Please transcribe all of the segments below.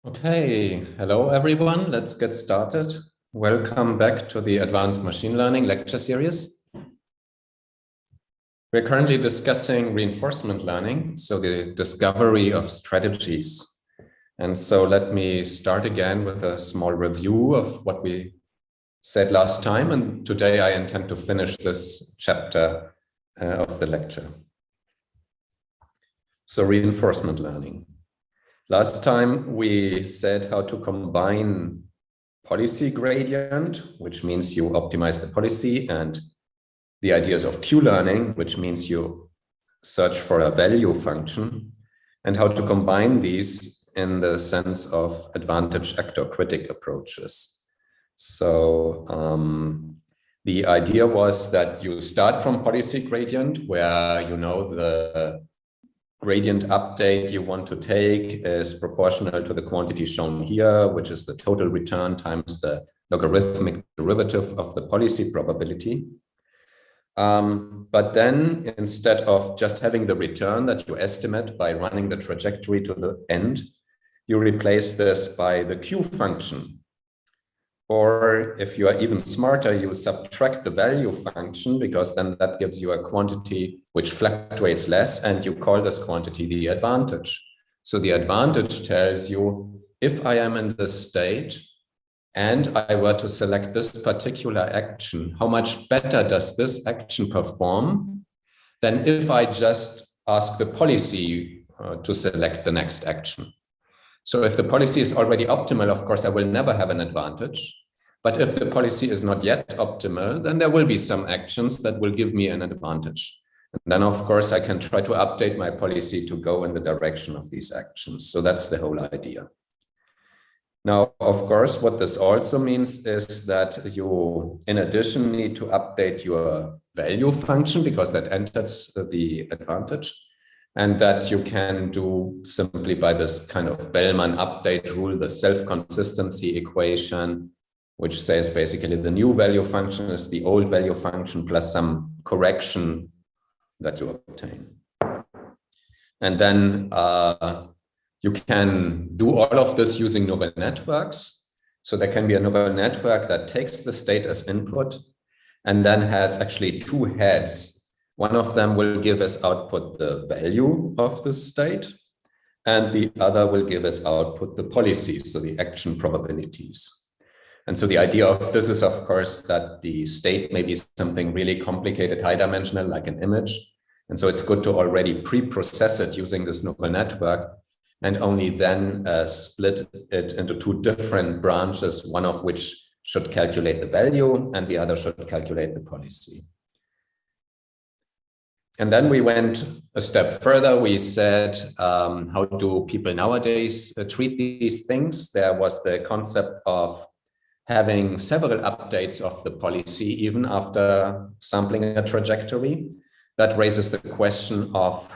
Okay, hello everyone. Let's get started. Welcome back to the Advanced Machine Learning lecture series. We're currently discussing reinforcement learning, so the discovery of strategies. And so let me start again with a small review of what we said last time. And today I intend to finish this chapter of the lecture. So reinforcement learning. Last time we said how to combine policy gradient, which means you optimize the policy, and the ideas of Q-learning, which means you search for a value function, and how to combine these in the sense of advantage actor-critic approaches. So the idea was that you start from policy gradient, where you know the gradient update you want to take is proportional to the quantity shown here, which is the total return times the logarithmic derivative of the policy probability. But then instead of just having the return that you estimate by running the trajectory to the end, you replace this by the Q function. Or if you are even smarter, you subtract the value function, because then that gives you a quantity which fluctuates less, and you call this quantity the advantage. So the advantage tells you, if I am in this state and I were to select this particular action, how much better does this action perform than if I just ask the policy to select the next action. So if the policy is already optimal, of course, I will never have an advantage. But if the policy is not yet optimal, then there will be some actions that will give me an advantage. And then, of course, I can try to update my policy to go in the direction of these actions. So that's the whole idea. Now, of course, what this also means is that you, in addition, need to update your value function, because that enters the advantage. And that you can do simply by this kind of Bellman update rule, the self-consistency equation, which says basically the new value function is the old value function plus some correction that you obtain. And then you can do all of this using neural networks. So there can be a neural network that takes the state as input and then has actually two heads. One of them will give as output the value of the state, and the other will give as output the policy, so the action probabilities. And so the idea of this is, of course, that the state may be something really complicated, high-dimensional, like an image. And so it's good to already pre-process it using this neural network, and only then split it into two different branches, one of which should calculate the value and the other should calculate the policy. And then we went a step further. We said, how do people nowadays treat these things? There was the concept of having several updates of the policy, even after sampling a trajectory. That raises the question of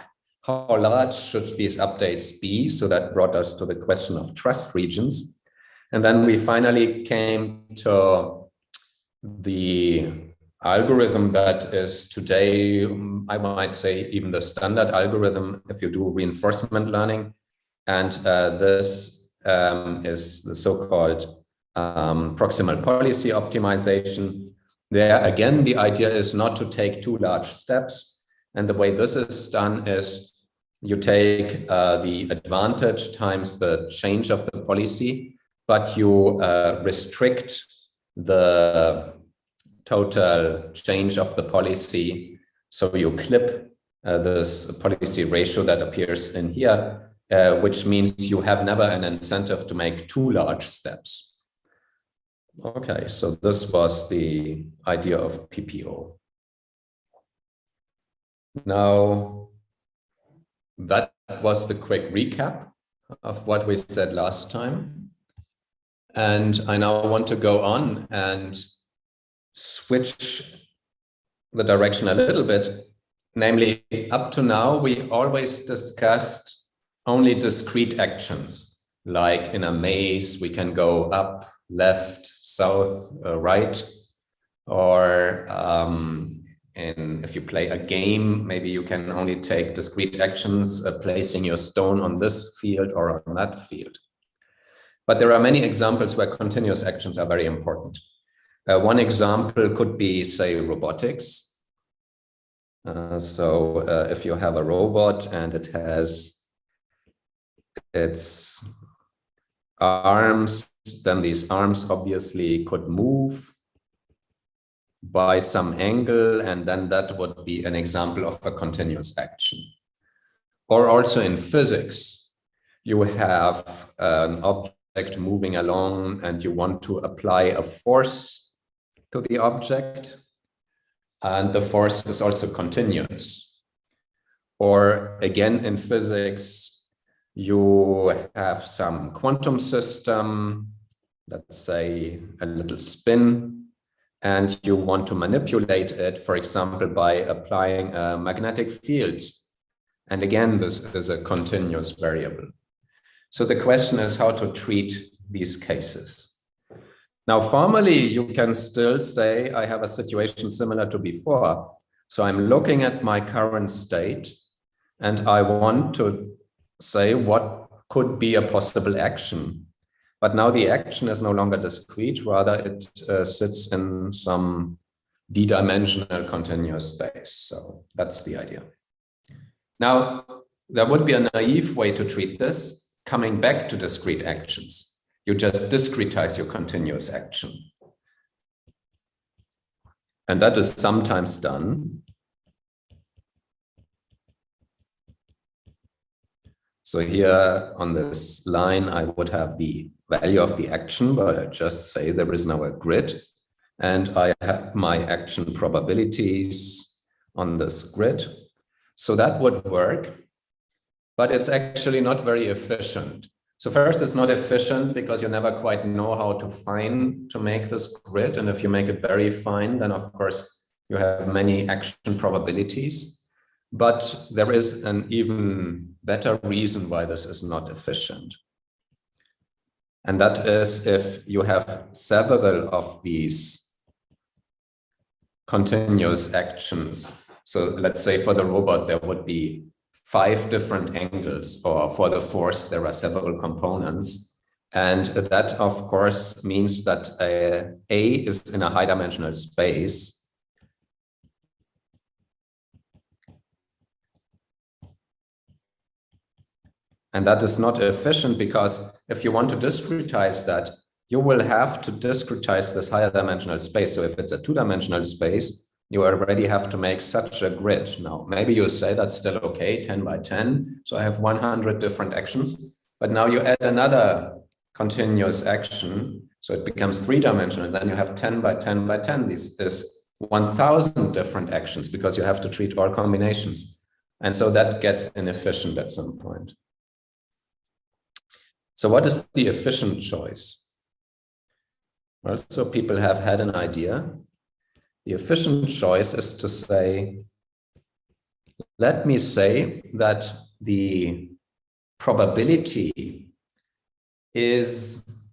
how large should these updates be? So that brought us to the question of trust regions. And then we finally came to the algorithm that is today, I might say, even the standard algorithm if you do reinforcement learning. And this is the so-called proximal policy optimization. There again, the idea is not to take two large steps. And the way this is done is you take the advantage times the change of the policy, but you restrict the total change of the policy. So you clip this policy ratio that appears in here, which means you have never an incentive to make two large steps. Okay, so this was the idea of PPO. Now, that was the quick recap of what we said last time. And I now want to go on and switch the direction a little bit. Namely, up to now, we always discussed only discrete actions. Like in a maze, we can go up, left, south, right, or if you play a game, maybe you can only take discrete actions, placing your stone on this field or on that field. But there are many examples where continuous actions are very important. One example could be, say, robotics. If you have a robot and it has its arms, then these arms obviously could move by some angle, and then that would be an example of a continuous action. Or also in physics, you have an object moving along and you want to apply a force to the object, and the force is also continuous. Or again, in physics, you have some quantum system, let's say a little spin, and you want to manipulate it, for example, by applying a magnetic field. And again, this is a continuous variable. So the question is how to treat these cases. Now, formally, you can still say, I have a situation similar to before. So I'm looking at my current state, and I want to say what could be a possible action. But now the action is no longer discrete, rather it sits in some d-dimensional continuous space. So that's the idea. Now, there would be a naive way to treat this, coming back to discrete actions. You just discretize your continuous action. And that is sometimes done. So here on this line, I would have the value of the action, but I just say there is now a grid, and I have my action probabilities on this grid. So that would work, but it's actually not very efficient. So first, it's not efficient because you never quite know how to make this grid. And if you make it very fine, then of course you have many action probabilities. But there is an even better reason why this is not efficient. And that is if you have several of these continuous actions. So let's say for the robot, there would be 5 different angles, or for the force, there are several components. And that, of course, means that A is in a high-dimensional space. And that is not efficient because if you want to discretize that, you will have to discretize this higher dimensional space. So if it's a 2-dimensional space, you already have to make such a grid. Now, maybe you say that's still okay, 10 by 10. So I have 100 different actions, but now you add another continuous action. So it becomes 3-dimensional. Then you have 10 by 10 by 10. This is 1,000 different actions because you have to treat all combinations. And so that gets inefficient at some point. So what is the efficient choice? Well, so people have had an idea. The efficient choice is to say, let me say that the probability is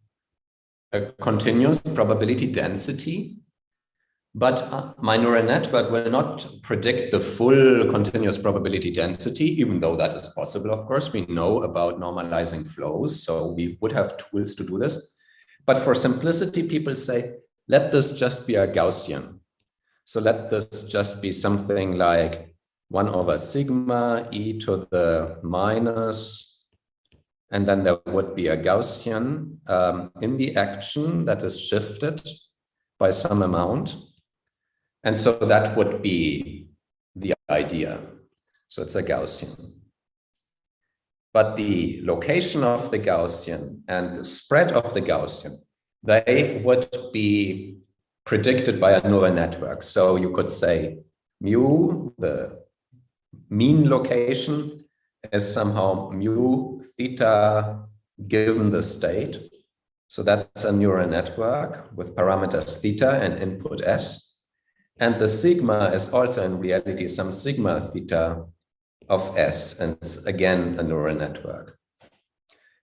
a continuous probability density, but my neural network will not predict the full continuous probability density, even though that is possible, of course. We know about normalizing flows, so we would have tools to do this. But for simplicity, people say, let this just be a Gaussian. So let this just be something like 1 over sigma e to the minus, and then there would be a Gaussian in the action that is shifted by some amount. And so that would be the idea. So it's a Gaussian. But the location of the Gaussian and the spread of the Gaussian, they would be predicted by a neural network. So you could say mu, the mean location, is somehow mu theta given the state. So that's a neural network with parameters theta and input s. And the sigma is also in reality some sigma theta of s, and it's again a neural network.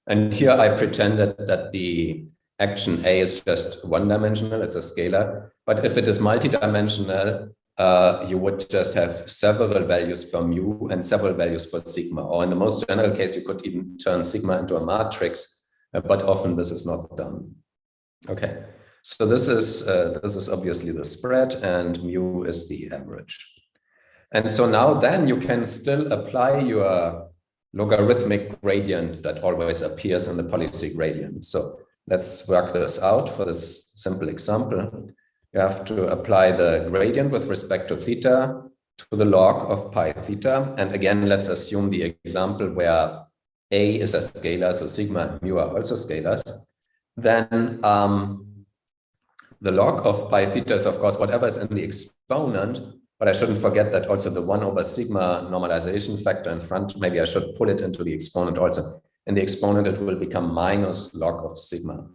And here I pretended that the action A is just 1-dimensional, it's a scalar. But if it is multidimensional, you would just have several values for mu and several values for sigma. Or in the most general case, you could even turn sigma into a matrix but often this is not done. Okay, so this is obviously the spread, and mu is the average. And so now then you can still apply your logarithmic gradient that always appears in the policy gradient. So let's work this out for this simple example. You have to apply the gradient with respect to theta to the log of pi theta. And again, let's assume the example where a is a scalar, so sigma and mu are also scalars. Then the log of pi theta is, of course, whatever is in the exponent, but I shouldn't forget that also the 1 over sigma normalization factor in front, maybe I should pull it into the exponent also. In the exponent, it will become minus log of sigma.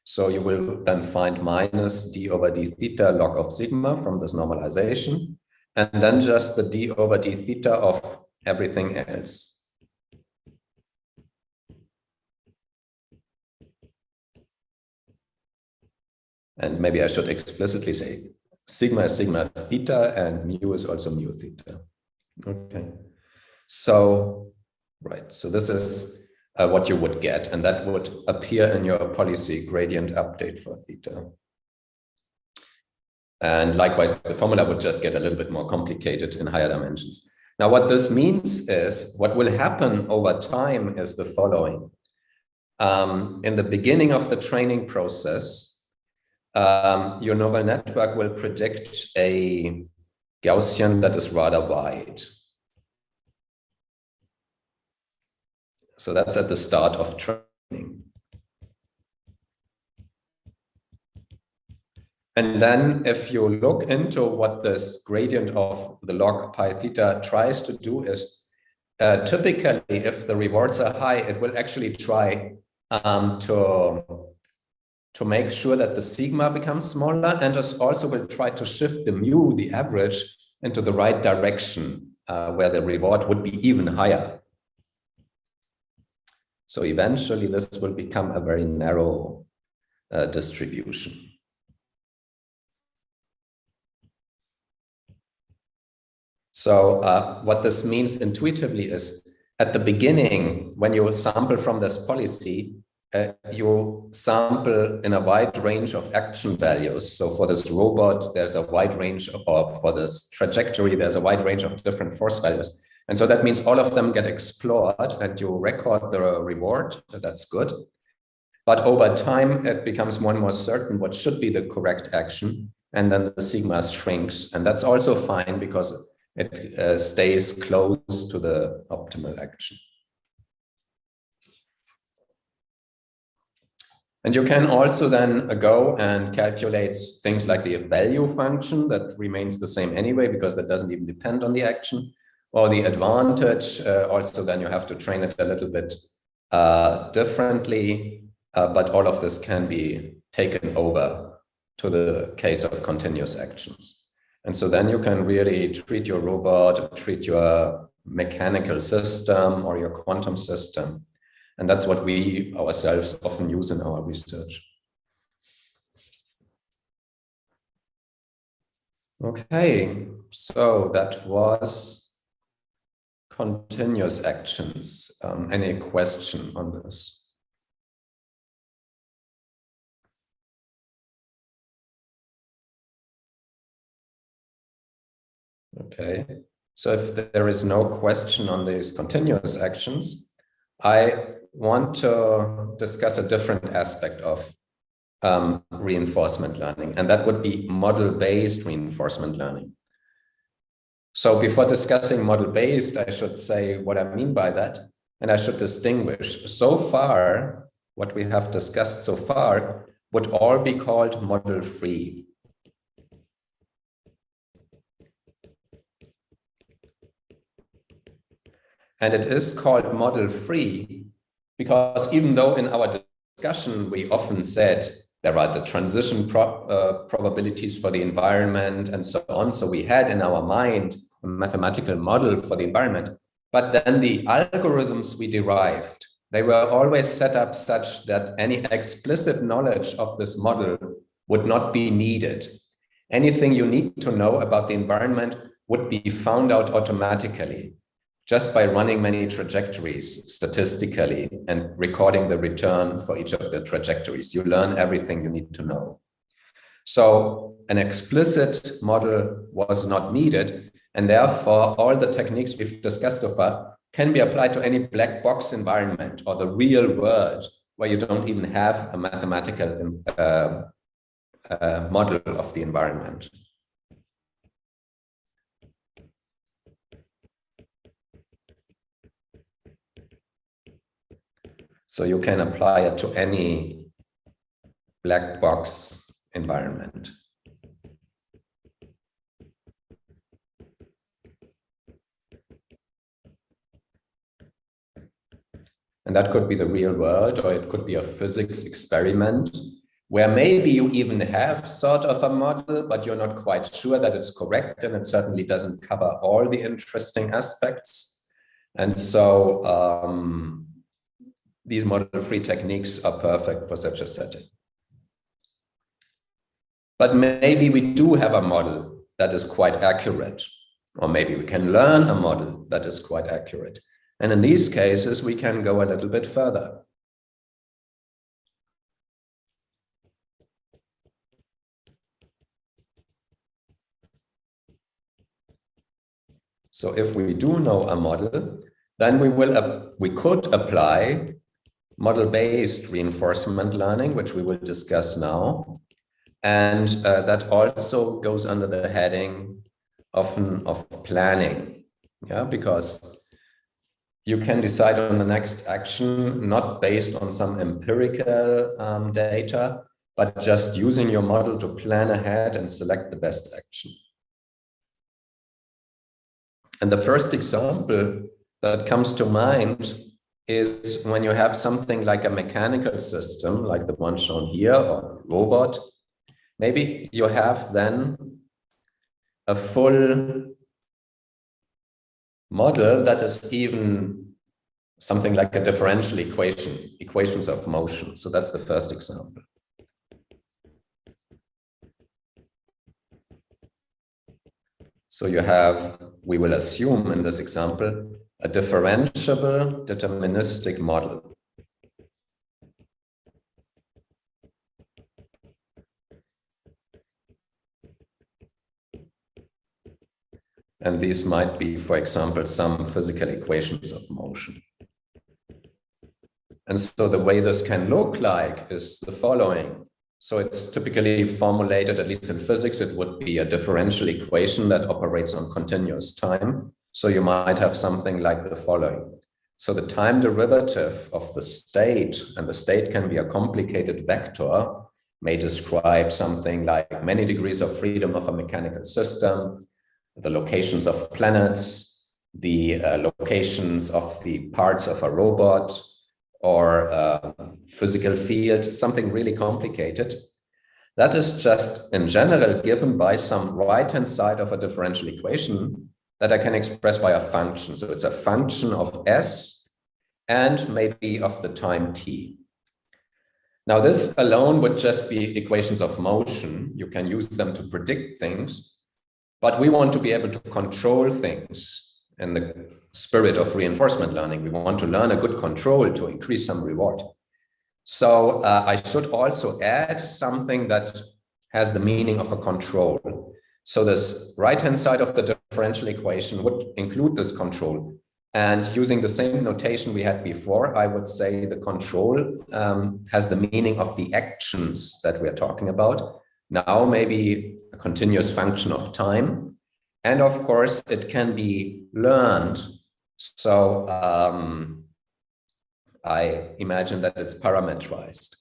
So you will then find minus d over d theta log of sigma from this normalization, and then just the d over d theta of everything else. And maybe I should explicitly say sigma is sigma theta and mu is also mu theta. Okay, so, right, so this is what you would get, and that would appear in your policy gradient update for theta. And likewise, the formula would just get a little bit more complicated in higher dimensions. Now, what this means is, what will happen over time is the following. In the beginning of the training process, your neural network will predict a Gaussian that is rather wide. So that's at the start of training. And then if you look into what this gradient of the log pi theta tries to do is, typically, if the rewards are high, it will actually try to make sure that the sigma becomes smaller, and also will try to shift the mu, the average, into the right direction, where the reward would be even higher. So eventually this will become a very narrow distribution. So what this means intuitively is, at the beginning, when you sample from this policy, you sample in a wide range of action values. So for this robot, there's a wide range of, for this trajectory, there's a wide range of different force values. And so that means all of them get explored and you record the reward. That's good. But over time, it becomes more and more certain what should be the correct action. And then the sigma shrinks. And that's also fine because it stays close to the optimal action. And you can also then go and calculate things like the value function that remains the same anyway, because that doesn't even depend on the action, or the advantage. Also, then you have to train it a little bit differently, but all of this can be taken over to the case of continuous actions. And so then you can really treat your robot, treat your mechanical system or your quantum system. And that's what we ourselves often use in our research. Okay, so that was continuous actions. Any question on this? Okay, so if there is no question on these continuous actions, I want to discuss a different aspect of reinforcement learning, and that would be model-based reinforcement learning. So before discussing model-based, I should say what I mean by that, and I should distinguish. So far, what we have discussed so far would all be called model-free. And it is called model-free because even though in our discussion we often said there are the transition probabilities for the environment and so on, so we had in our mind a mathematical model for the environment, but then the algorithms we derived, they were always set up such that any explicit knowledge of this model would not be needed. Anything you need to know about the environment would be found out automatically. just by running many trajectories statistically and recording the return for each of the trajectories. You learn everything you need to know. So an explicit model was not needed, and therefore all the techniques we've discussed so far can be applied to any black box environment or the real world where you don't even have a mathematical model of the environment. So you can apply it to any black box environment. And that could be the real world, or it could be a physics experiment where maybe you even have sort of a model, but you're not quite sure that it's correct, and it certainly doesn't cover all the interesting aspects. And so these model-free techniques are perfect for such a setting. But maybe we do have a model that is quite accurate, or maybe we can learn a model that is quite accurate. And in these cases, we can go a little bit further. So if we do know a model, then we could apply model-based reinforcement learning, which we will discuss now. And that also goes under the heading often of planning, yeah, because you can decide on the next action, not based on some empirical data, but just using your model to plan ahead and select the best action. And the first example that comes to mind is when you have something like a mechanical system, like the one shown here, or a robot. Maybe you have then a full model that is even something like a differential equation, equations of motion. So that's the first example. So you have, we will assume in this example, a differentiable deterministic model. And these might be, for example, some physical equations of motion. And so the way this can look like is the following. So it's typically formulated, at least in physics, it would be a differential equation that operates on continuous time. So you might have something like the following. So the time derivative of the state, and the state can be a complicated vector, may describe something like many degrees of freedom of a mechanical system, the locations of planets, the locations of the parts of a robot, or physical field, something really complicated. That is just in general given by some right-hand side of a differential equation that I can express by a function. So it's a function of s and maybe of the time t. Now this alone would just be equations of motion. You can use them to predict things, but we want to be able to control things. In the spirit of reinforcement learning, we want to learn a good control to increase some reward. So I should also add something that has the meaning of a control. So this right-hand side of the differential equation would include this control. And using the same notation we had before, I would say the control has the meaning of the actions that we're talking about. Now maybe a continuous function of time. And of course, it can be learned. So I imagine that it's parametrized.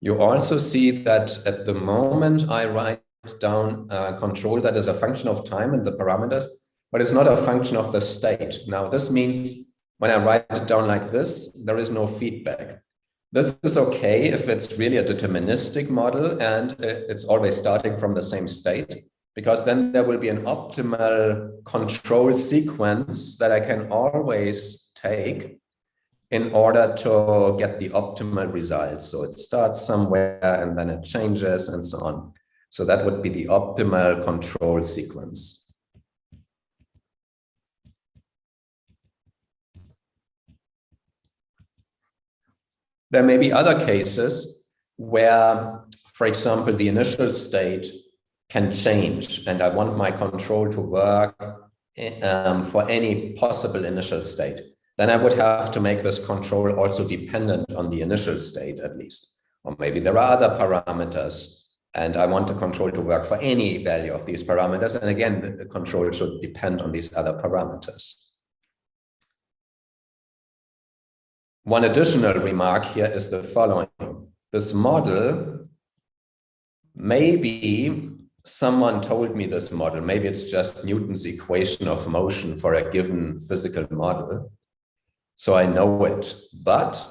You also see that at the moment I write down control that is a function of time and the parameters, but it's not a function of the state. Now this means when I write it down like this, there is no feedback. This is okay if it's really a deterministic model and it's always starting from the same state, because then there will be an optimal control sequence that I can always take in order to get the optimal results. So it starts somewhere and then it changes and so on. So that would be the optimal control sequence. There may be other cases where, for example, the initial state can change and I want my control to work for any possible initial state. Then I would have to make this control also dependent on the initial state at least. Or maybe there are other parameters and I want the control to work for any value of these parameters. And again, the control should depend on these other parameters. One additional remark here is the following. This model, maybe someone told me this model, maybe it's just Newton's equation of motion for a given physical model. So I know it, but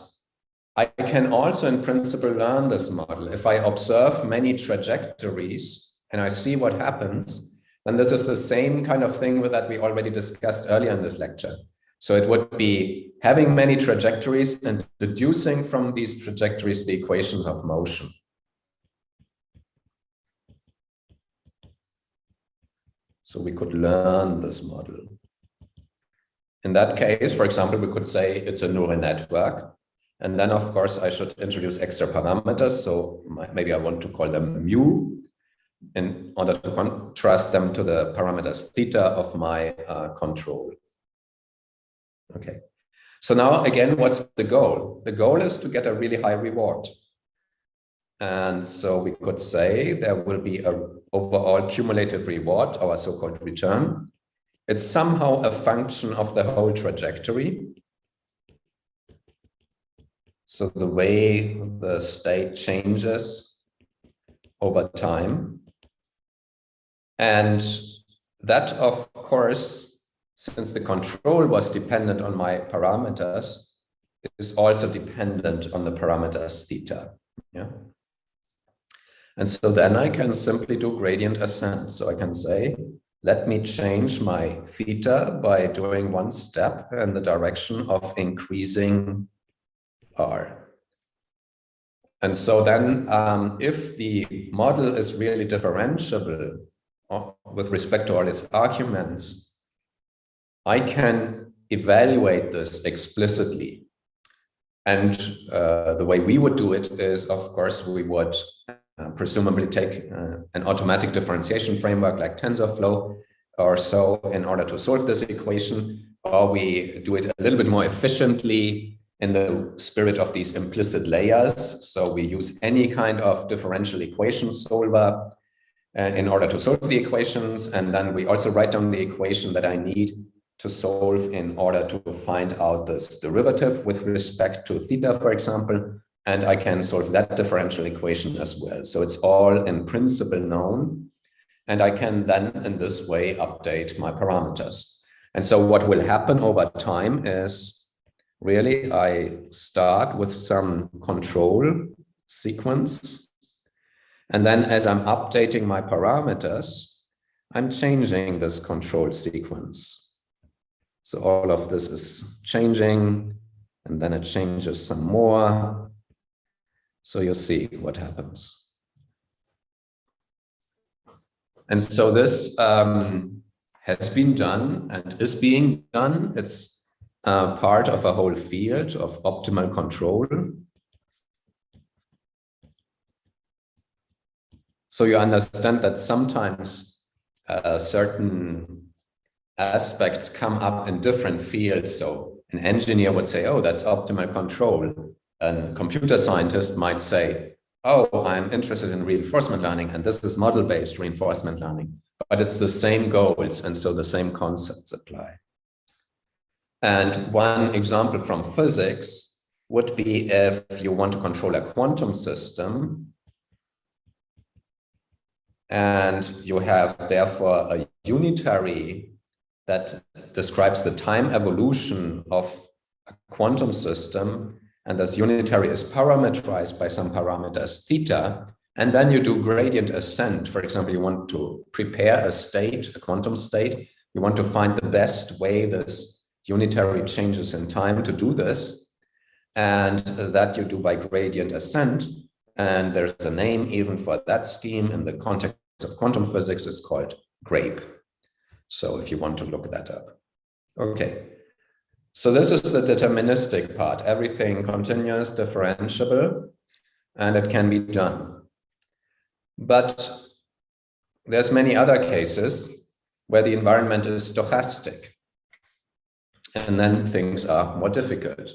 I can also in principle learn this model. If I observe many trajectories and I see what happens, then this is the same kind of thing that we already discussed earlier in this lecture. So it would be having many trajectories and deducing from these trajectories the equations of motion. So we could learn this model. In that case, for example, we could say it's a neural network. And then, of course, I should introduce extra parameters. So maybe I want to call them mu in order to contrast them to the parameters theta of my control. Okay. So now, again, what's the goal? The goal is to get a really high reward. And so we could say there will be an overall cumulative reward, our so-called return. It's somehow a function of the whole trajectory. So the way the state changes over time. And that, of course, since the control was dependent on my parameters, is also dependent on the parameters theta. Yeah. And so then I can simply do gradient ascent. So I can say, let me change my theta by doing one step in the direction of increasing r. And so then if the model is really differentiable with respect to all its arguments, I can evaluate this explicitly. And the way we would do it is, of course, we would presumably take an automatic differentiation framework like TensorFlow or so in order to solve this equation, or we do it a little bit more efficiently in the spirit of these implicit layers. So we use any kind of differential equation solver in order to solve the equations. And then we also write down the equation that I need to solve in order to find out this derivative with respect to theta, for example. And I can solve that differential equation as well. So it's all in principle known. And I can then in this way update my parameters. And so what will happen over time is really I start with some control sequence. And then as I'm updating my parameters, I'm changing this control sequence. So all of this is changing, and then it changes some more. So you'll see what happens. And so this has been done and is being done. It's part of a whole field of optimal control. So you understand that sometimes certain aspects come up in different fields. So an engineer would say, oh, that's optimal control. A computer scientist might say, oh, I'm interested in reinforcement learning, and this is model-based reinforcement learning. But it's the same goals, and so the same concepts apply. And one example from physics would be if you want to control a quantum system, and you have therefore a unitary that describes the time evolution of a quantum system, and this unitary is parameterized by some parameters theta, and then you do gradient ascent. For example, you want to prepare a state, a quantum state. You want to find the best way this unitary changes in time to do this. and that you do by gradient ascent. And there's a name even for that scheme in the context of quantum physics. It's called GRAPE. So if you want to look that up. Okay. So this is the deterministic part. Everything continuous, differentiable, and it can be done. But there's many other cases where the environment is stochastic. And then things are more difficult.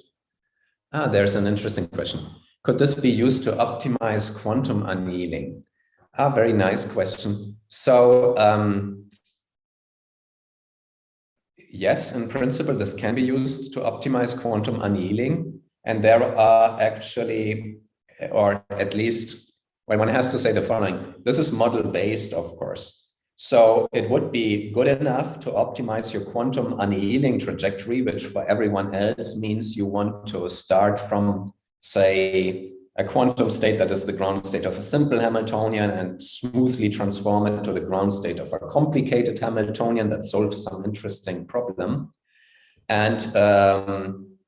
There's an interesting question. Could this be used to optimize quantum annealing? Very nice question. So yes, in principle, this can be used to optimize quantum annealing. And there are actually, or at least, well, one has to say the following. This is model-based, of course. So it would be good enough to optimize your quantum annealing trajectory, which for everyone else means you want to start from, say, a quantum state that is the ground state of a simple Hamiltonian and smoothly transform it to the ground state of a complicated Hamiltonian that solves some interesting problem. And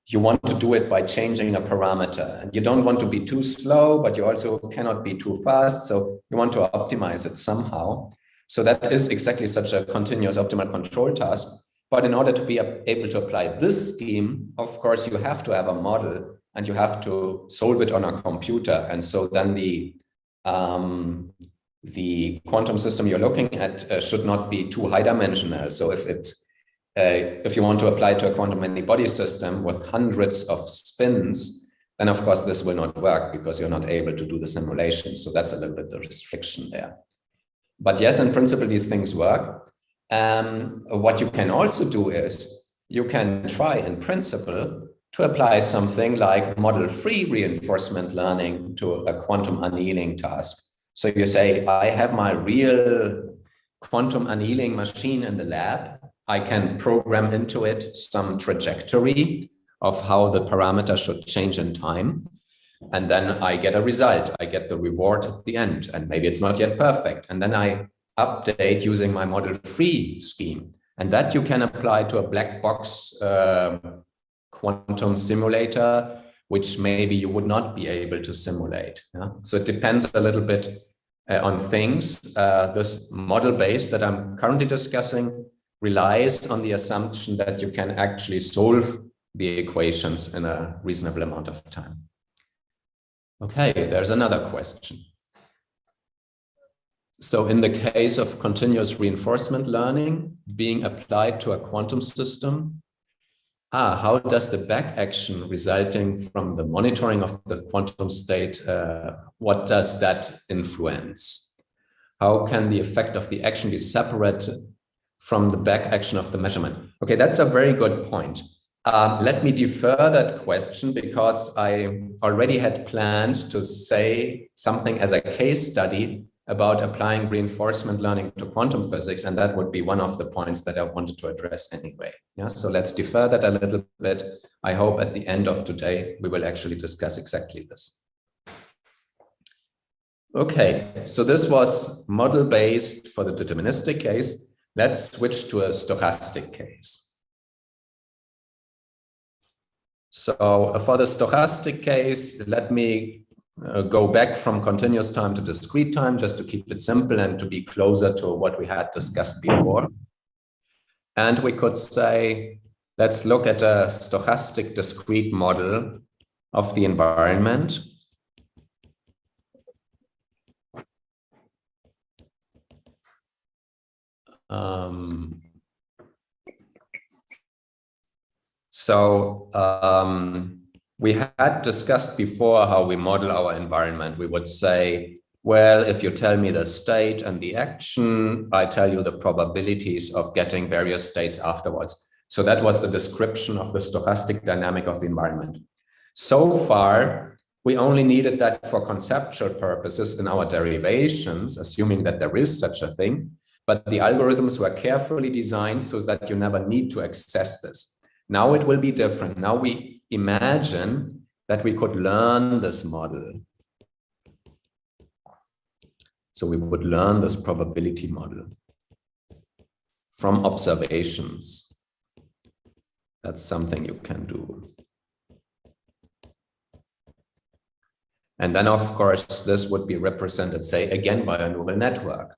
you want to do it by changing a parameter. And you don't want to be too slow, but you also cannot be too fast. So you want to optimize it somehow. So that is exactly such a continuous optimal control task. But in order to be able to apply this scheme, of course, you have to have a model and you have to solve it on a computer. And so then the quantum system you're looking at should not be too high dimensional. So if you want to apply it to a quantum many-body system with hundreds of spins, then of course this will not work because you're not able to do the simulation. So that's a little bit the restriction there. But yes, in principle, these things work. What you can also do is you can try in principle to apply something like model-free reinforcement learning to a quantum annealing task. So you say, I have my real quantum annealing machine in the lab. I can program into it some trajectory of how the parameter should change in time. And then I get a result. I get the reward at the end. And maybe it's not yet perfect. And then I update using my model-free scheme. And that you can apply to a black box quantum simulator, which maybe you would not be able to simulate. Yeah? So it depends a little bit on things. This model-based that I'm currently discussing relies on the assumption that you can actually solve the equations in a reasonable amount of time. Okay, there's another question. So in the case of continuous reinforcement learning being applied to a quantum system, how does the back action resulting from the monitoring of the quantum state, what does that influence? How can the effect of the action be separated from the back action of the measurement? Okay, that's a very good point. Let me defer that question because I already had planned to say something as a case study about applying reinforcement learning to quantum physics, and that would be one of the points that I wanted to address anyway. Yeah, so let's defer that a little bit. I hope at the end of today, we will actually discuss exactly this. Okay, so this was model-based for the deterministic case. Let's switch to a stochastic case. So for the stochastic case, let me go back from continuous time to discrete time, just to keep it simple and to be closer to what we had discussed before. And we could say, let's look at a stochastic discrete model of the environment. We had discussed before how we model our environment. We would say, well, if you tell me the state and the action, I tell you the probabilities of getting various states afterwards. So that was the description of the stochastic dynamic of the environment. So far, we only needed that for conceptual purposes in our derivations, assuming that there is such a thing. But the algorithms were carefully designed so that you never need to access this. Now it will be different. Now we imagine that we could learn this model. So we would learn this probability model from observations. That's something you can do. And then, of course, this would be represented, say, again, by a neural network.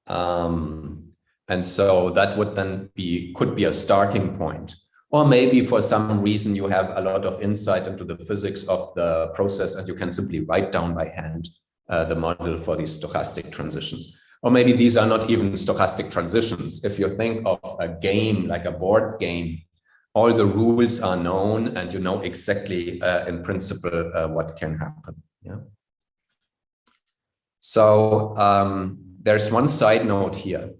And so that would then could be a starting point. Or maybe for some reason you have a lot of insight into the physics of the process and you can simply write down by hand the model for these stochastic transitions. Or maybe these are not even stochastic transitions. If you think of a game, like a board game, all the rules are known and you know exactly in principle what can happen. Yeah. So there's one side note here.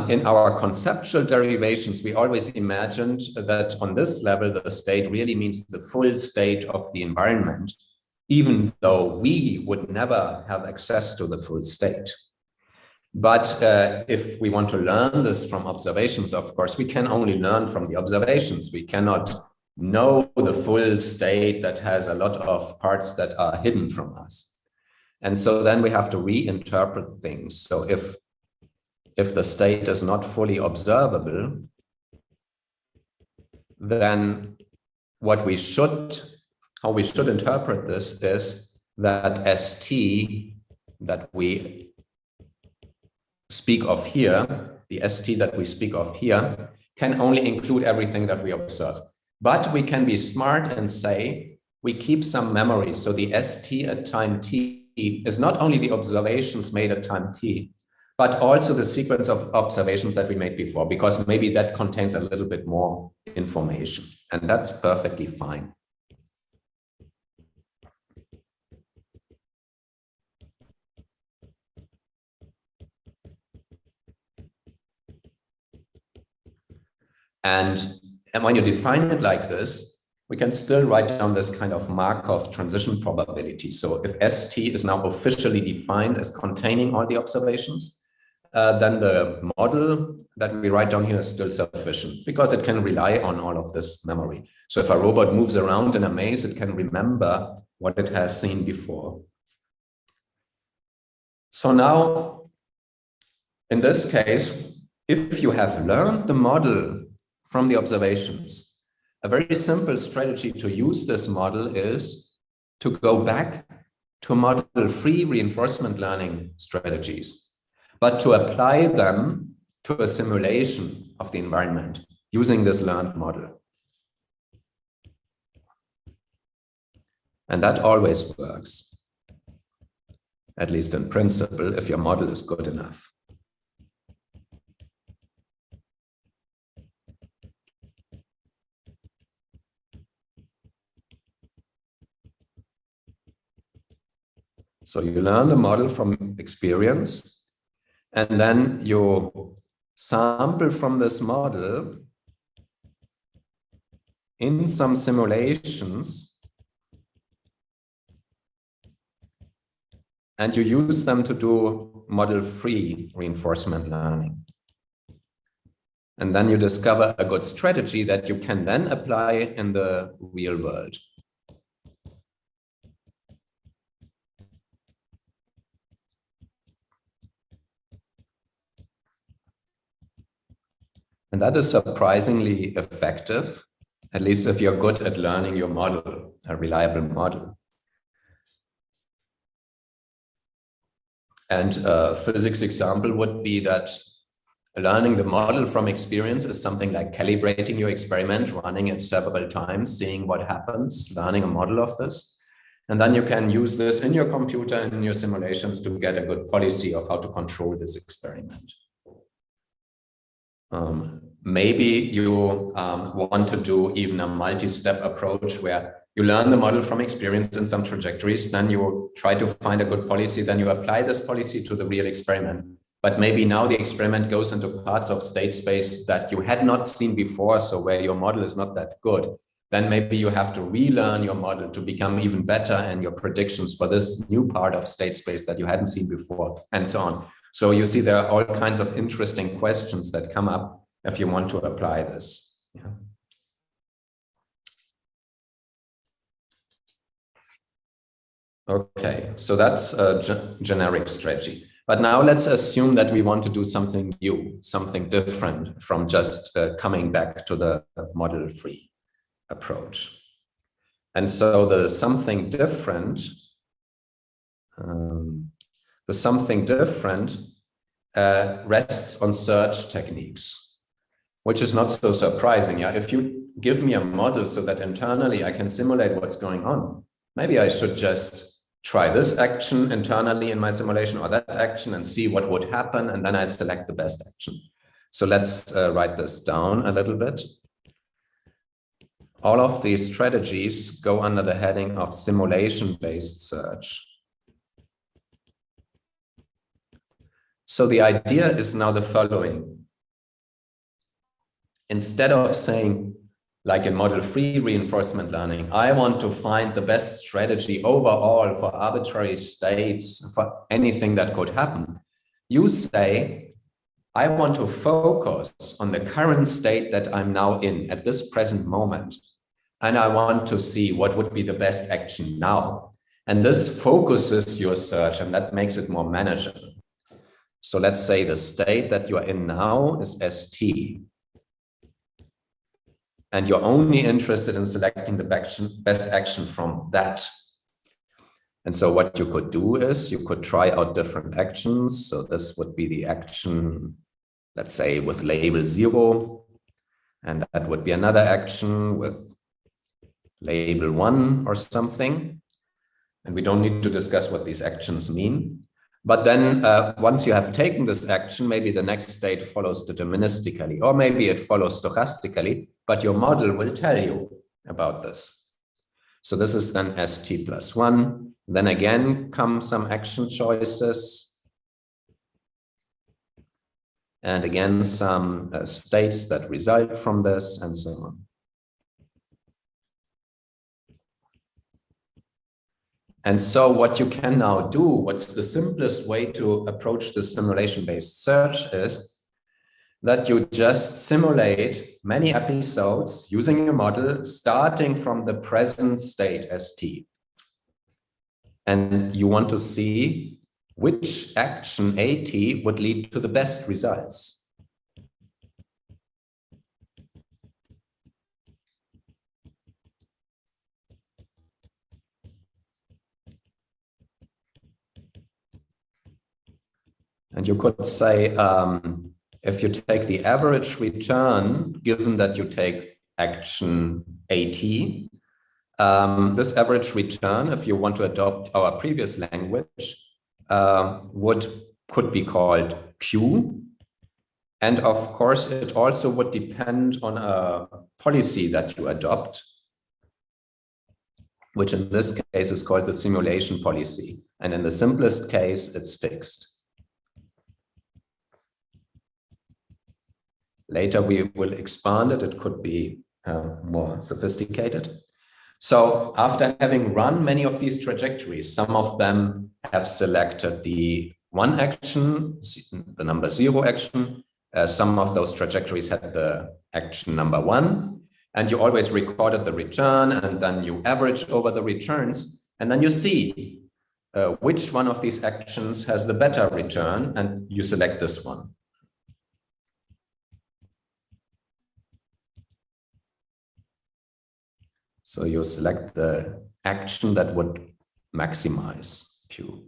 In our conceptual derivations, we always imagined that on this level, the state really means the full state of the environment, even though we would never have access to the full state. But if we want to learn this from observations, of course, we can only learn from the observations. We cannot know the full state that has a lot of parts that are hidden from us. And so then we have to reinterpret things. So if the state is not fully observable, then how we should interpret this is that ST that we speak of here, the ST that we speak of here, can only include everything that we observe. But we can be smart and say we keep some memory. So the ST at time t is not only the observations made at time t, but also the sequence of observations that we made before, because maybe that contains a little bit more information, and that's perfectly fine. And when you define it like this, we can still write down this kind of Markov transition probability. So if ST is now officially defined as containing all the observations, then the model that we write down here is still sufficient because it can rely on all of this memory. So if a robot moves around in a maze, it can remember what it has seen before. So now, in this case, if you have learned the model from the observations, a very simple strategy to use this model is to go back to model-free reinforcement learning strategies, but to apply them to a simulation of the environment using this learned model. And that always works, at least in principle, if your model is good enough. So you learn the model from experience, and then you sample from this model in some simulations, and you use them to do model-free reinforcement learning. And then you discover a good strategy that you can then apply in the real world. And that is surprisingly effective, at least if you're good at learning your model, a reliable model. And a physics example would be that learning the model from experience is something like calibrating your experiment, running it several times, seeing what happens, learning a model of this. And then you can use this in your computer and in your simulations to get a good policy of how to control this experiment. Maybe you want to do even a multi-step approach where you learn the model from experience in some trajectories, then you try to find a good policy, then you apply this policy to the real experiment. But maybe now the experiment goes into parts of state space that you had not seen before, so where your model is not that good. Then maybe you have to relearn your model to become even better and your predictions for this new part of state space that you hadn't seen before, and so on. So you see there are all kinds of interesting questions that come up if you want to apply this. Yeah. Okay, so that's a generic strategy. But now let's assume that we want to do something new, something different from just coming back to the model-free approach. And so the something different, rests on search techniques, which is not so surprising. Yeah, if you give me a model so that internally I can simulate what's going on, maybe I should just try this action internally in my simulation or that action and see what would happen, and then I select the best action. So let's write this down a little bit. All of these strategies go under the heading of simulation-based search. So the idea is now the following. Instead of saying, like in model-free reinforcement learning, I want to find the best strategy overall for arbitrary states, for anything that could happen, you say, I want to focus on the current state that I'm now in at this present moment. And I want to see what would be the best action now. And this focuses your search, and that makes it more manageable. So let's say the state that you are in now is ST. And you're only interested in selecting the best action from that. And so what you could do is you could try out different actions. So this would be the action, let's say, with label 0. And that would be another action with label 1 or something. And we don't need to discuss what these actions mean. But then once you have taken this action, maybe the next state follows deterministically, or maybe it follows stochastically, but your model will tell you about this. So this is then ST plus 1. Then again come some action choices. And again, some states that result from this, and so on. And so what you can now do, what's the simplest way to approach the simulation-based search is that you just simulate many episodes using a model starting from the present state ST. And you want to see which action AT would lead to the best results. And you could say, if you take the average return, given that you take action AT, this average return, if you want to adopt our previous language, could be called Q. And of course, it also would depend on a policy that you adopt, which in this case is called the simulation policy. And in the simplest case, it's fixed. Later, we will expand it. It could be more sophisticated. So after having run many of these trajectories, some of them have selected the 1 action, the number 0 action. Some of those trajectories had the action number 1. And you always recorded the return, and then you average over the returns. And then you see which one of these actions has the better return, and you select this one. So you select the action that would maximize Q.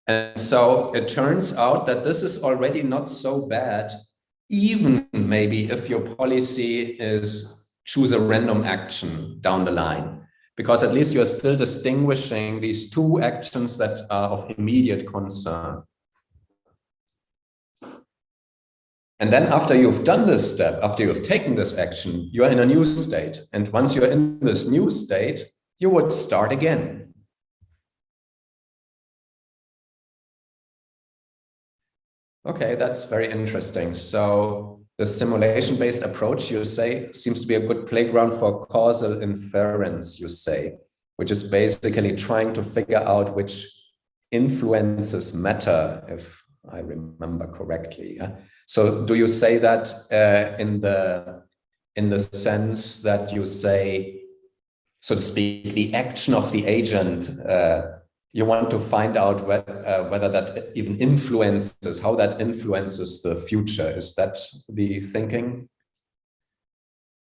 And so it turns out that this is already not so bad, even maybe if your policy is choose a random action down the line, because at least you're still distinguishing these 2 actions that are of immediate concern. And then after you've done this step, after you've taken this action, you're in a new state. And once you're in this new state, you would start again. Okay, that's very interesting. So the simulation-based approach, you say, seems to be a good playground for causal inference, you say, which is basically trying to figure out which influences matter, if I remember correctly. Yeah? So do you say that in the sense that you say, so to speak, the action of the agent, you want to find out whether that even influences, how that influences the future? Is that the thinking?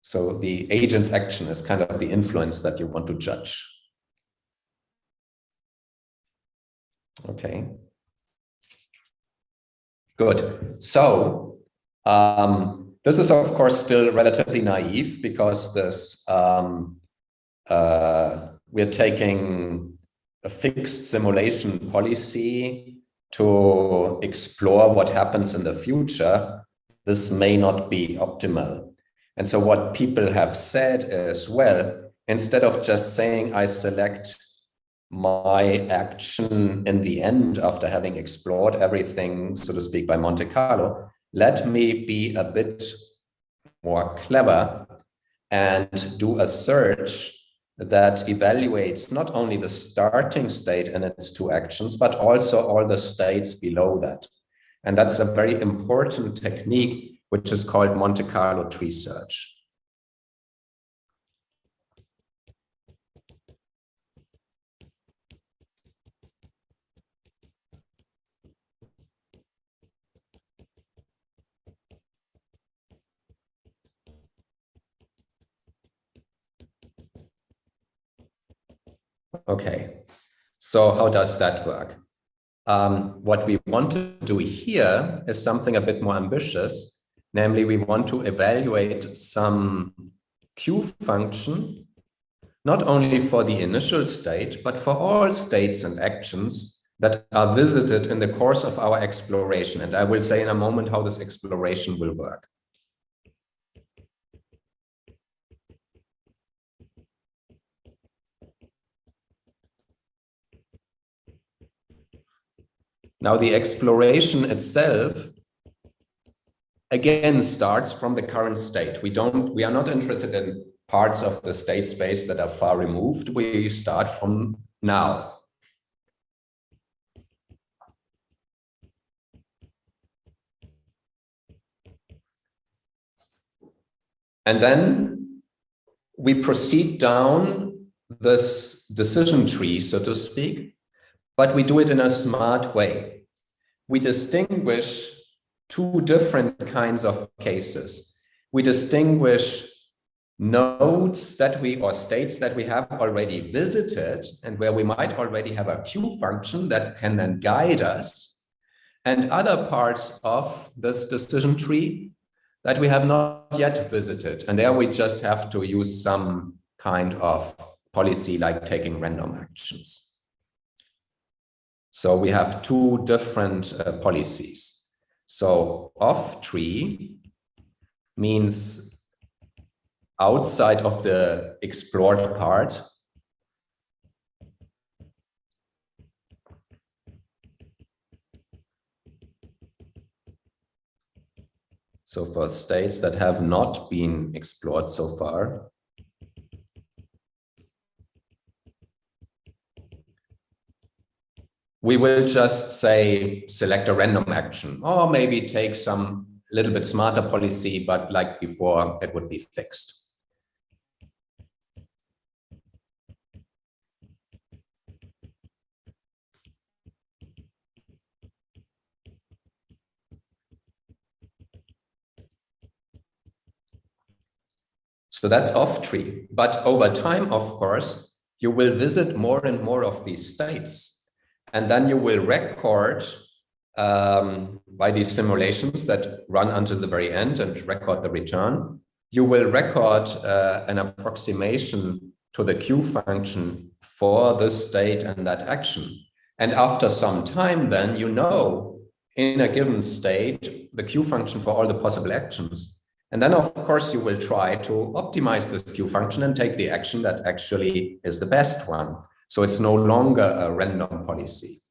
So the agent's action is kind of the influence that you want to judge. Okay. Good. So this is, of course, still relatively naive because this we're taking a fixed simulation policy to explore what happens in the future. This may not be optimal. And so what people have said is, well, instead of just saying I select my action in the end after having explored everything, so to speak, by Monte Carlo, let me be a bit more clever and do a search that evaluates not only the starting state and its two actions, but also all the states below that. And that's a very important technique, which is called Monte Carlo Tree Search. Okay, so how does that work? What we want to do here is something a bit more ambitious. Namely, we want to evaluate some Q function, not only for the initial state, but for all states and actions that are visited in the course of our exploration. And I will say in a moment how this exploration will work. Now, the exploration itself, again, starts from the current state. We are not interested in parts of the state space that are far removed. We start from now. And then we proceed down this decision tree, so to speak, but we do it in a smart way. We distinguish two different kinds of cases. We distinguish nodes that or states that we have already visited and where we might already have a Q function that can then guide us, and other parts of this decision tree that we have not yet visited. And there we just have to use some kind of policy like taking random actions. So we have two different policies. So off tree means outside of the explored part. So for states that have not been explored so far. We will just say, select a random action, or maybe take some little bit smarter policy, but like before, it would be fixed. So that's off tree. But over time, of course, you will visit more and more of these states. And then you will record by these simulations that run until the very end and record the return. You will record an approximation to the Q function for this state and that action. And after some time, then you know in a given state the Q function for all the possible actions. And then, of course, you will try to optimize this Q function and take the action that actually is the best one. So it's no longer a random policy.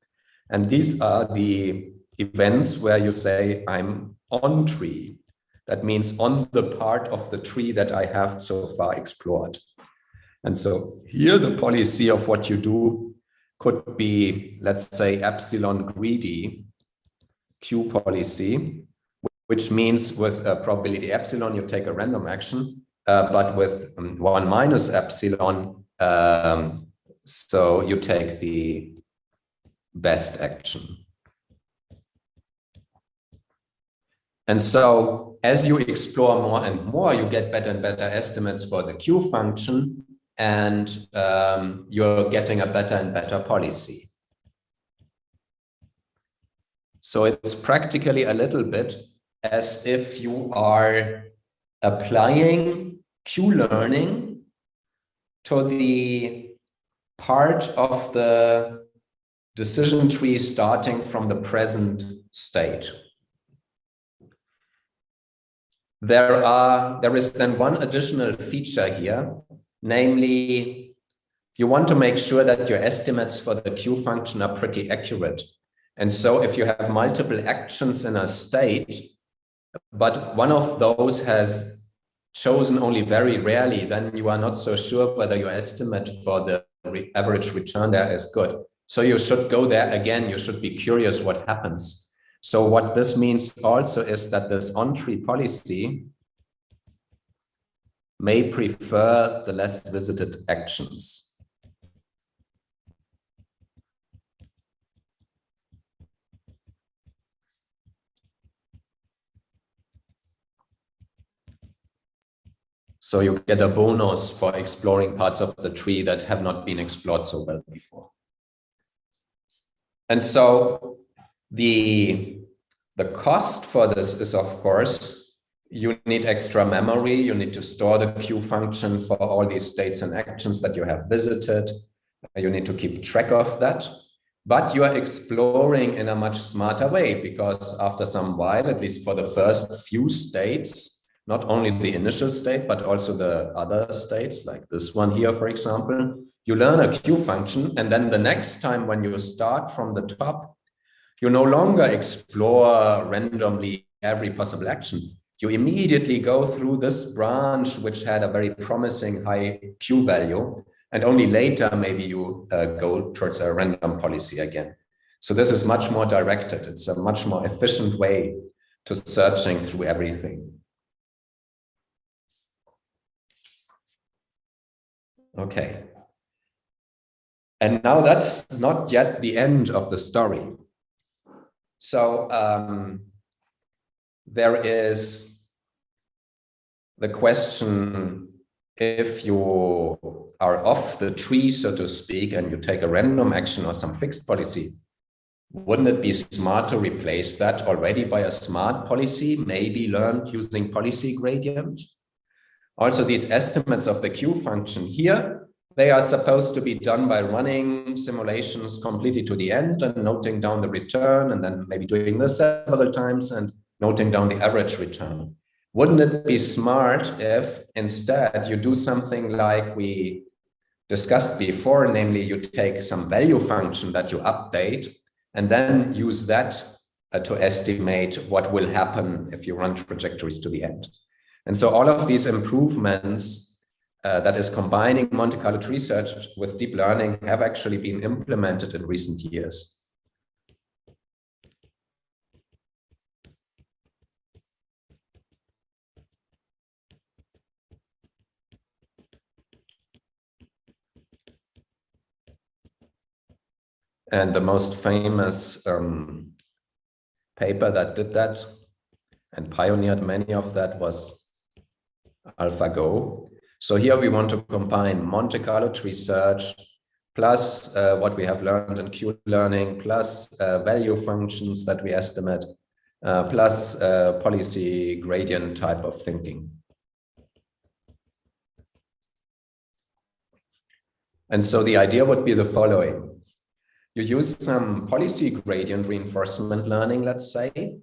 And these are the events where you say, I'm on tree. That means on the part of the tree that I have so far explored. And so here the policy of what you do could be, let's say, epsilon greedy Q policy, which means with a probability epsilon, you take a random action, but with 1 minus epsilon, so you take the best action. And so as you explore more and more, you get better and better estimates for the Q function, and you're getting a better and better policy. So it's practically a little bit as if you are applying Q-learning to the part of the decision tree starting from the present state. There is then one additional feature here, namely, you want to make sure that your estimates for the Q function are pretty accurate. And so if you have multiple actions in a state, but one of those has chosen only very rarely, then you are not so sure whether your estimate for the average return there is good. So you should go there again. You should be curious what happens. So what this means also is that this on-tree policy may prefer the less visited actions. So you get a bonus for exploring parts of the tree that have not been explored so well before. And so the cost for this is, of course, you need extra memory. You need to store the Q function for all these states and actions that you have visited. You need to keep track of that. But you are exploring in a much smarter way, because after some while, at least for the first few states, not only the initial state, but also the other states, like this one here, for example, you learn a Q function. And then the next time when you start from the top, you no longer explore randomly every possible action. You immediately go through this branch, which had a very promising high Q value. And only later, maybe you go towards a random policy again. So this is much more directed. It's a much more efficient way to searching through everything. Okay. And now that's not yet the end of the story. So there is the question, if you are off the tree, so to speak, and you take a random action or some fixed policy, wouldn't it be smart to replace that already by a smart policy, maybe learned using policy gradient? Also, these estimates of the Q function here, they are supposed to be done by running simulations completely to the end and noting down the return, and then maybe doing this several times and noting down the average return. Wouldn't it be smart if instead you do something like we discussed before, namely you take some value function that you update and then use that to estimate what will happen if you run trajectories to the end. And so all of these improvements that is combining Monte Carlo Tree Search with deep learning have actually been implemented in recent years. And the most famous paper that did that and pioneered many of that was AlphaGo. So here we want to combine Monte Carlo Tree Search plus what we have learned in Q-learning, plus value functions that we estimate, plus policy gradient type of thinking. And so the idea would be the following. You use some policy gradient reinforcement learning, let's say,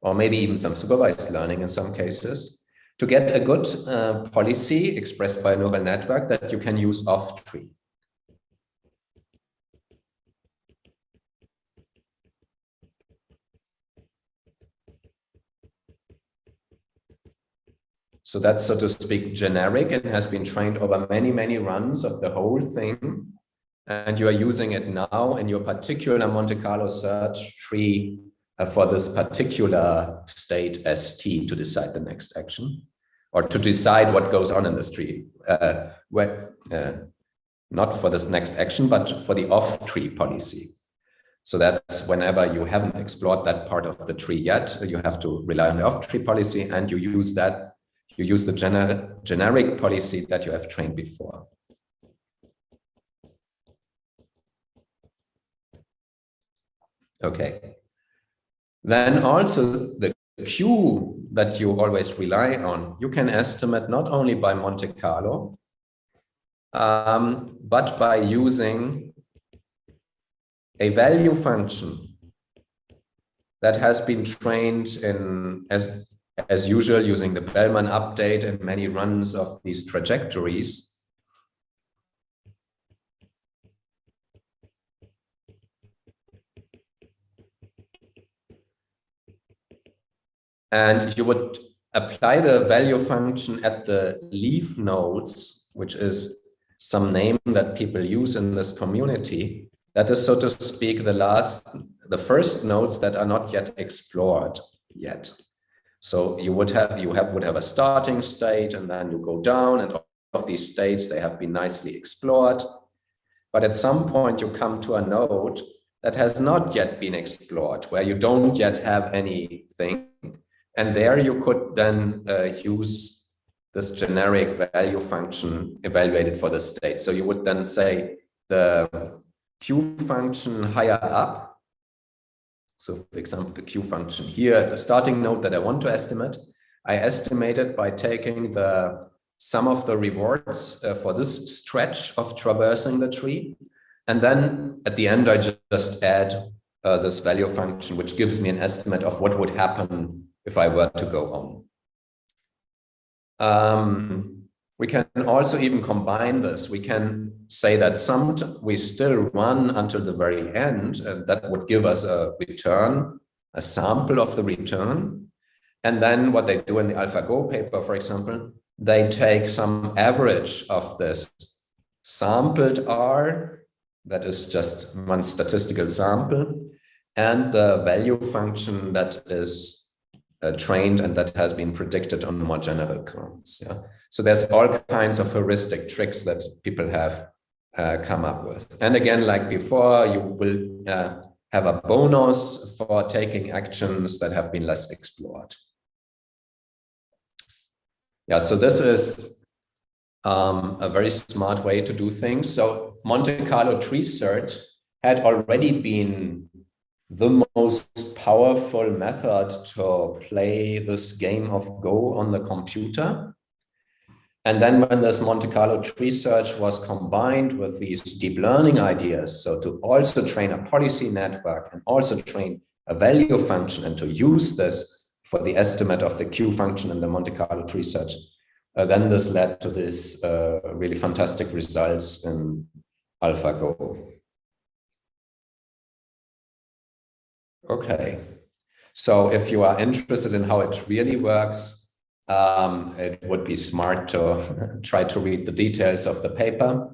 or maybe even some supervised learning in some cases, to get a good policy expressed by a neural network that you can use off-tree. So that's, so to speak, generic and has been trained over many, many runs of the whole thing. And you are using it now in your particular Monte Carlo search tree for this particular state ST to decide the next action, or to decide what goes on in this tree, not for this next action, but for the off-tree policy. So that's whenever you haven't explored that part of the tree yet, you have to rely on the off-tree policy, and you use the generic policy that you have trained before. Okay. Then also the Q that you always rely on, you can estimate not only by Monte Carlo, but by using a value function that has been trained in, as usual, using the Bellman update and many runs of these trajectories. And you would apply the value function at the leaf nodes, which is some name that people use in this community. That is, so to speak, the first nodes that are not yet explored yet. So you would have a starting state, and then you go down, and all of these states, they have been nicely explored. But at some point you come to a node that has not yet been explored, where you don't yet have anything. And there you could then use this generic value function evaluated for the state. So you would then say the Q function higher up. So for example, the Q function here, the starting node that I want to estimate, I estimate it by taking the sum of the rewards for this stretch of traversing the tree. And then at the end, I just add this value function, which gives me an estimate of what would happen if I were to go on. We can also even combine this. We can say that we still run until the very end, and that would give us a return, a sample of the return. And then what they do in the AlphaGo paper, for example, they take some average of this sampled R, that is just one statistical sample, and the value function that is trained and that has been predicted on more general counts. Yeah? So there's all kinds of heuristic tricks that people have come up with. And again, like before, you will have a bonus for taking actions that have been less explored. Yeah, so this is a very smart way to do things. So Monte Carlo Tree Search had already been the most powerful method to play this game of Go on the computer. And then when this Monte Carlo Tree Search was combined with these deep learning ideas, so to also train a policy network and also train a value function and to use this for the estimate of the Q function in the Monte Carlo Tree Search, then this led to this really fantastic results in AlphaGo. Okay, so if you are interested in how it really works, it would be smart to try to read the details of the paper.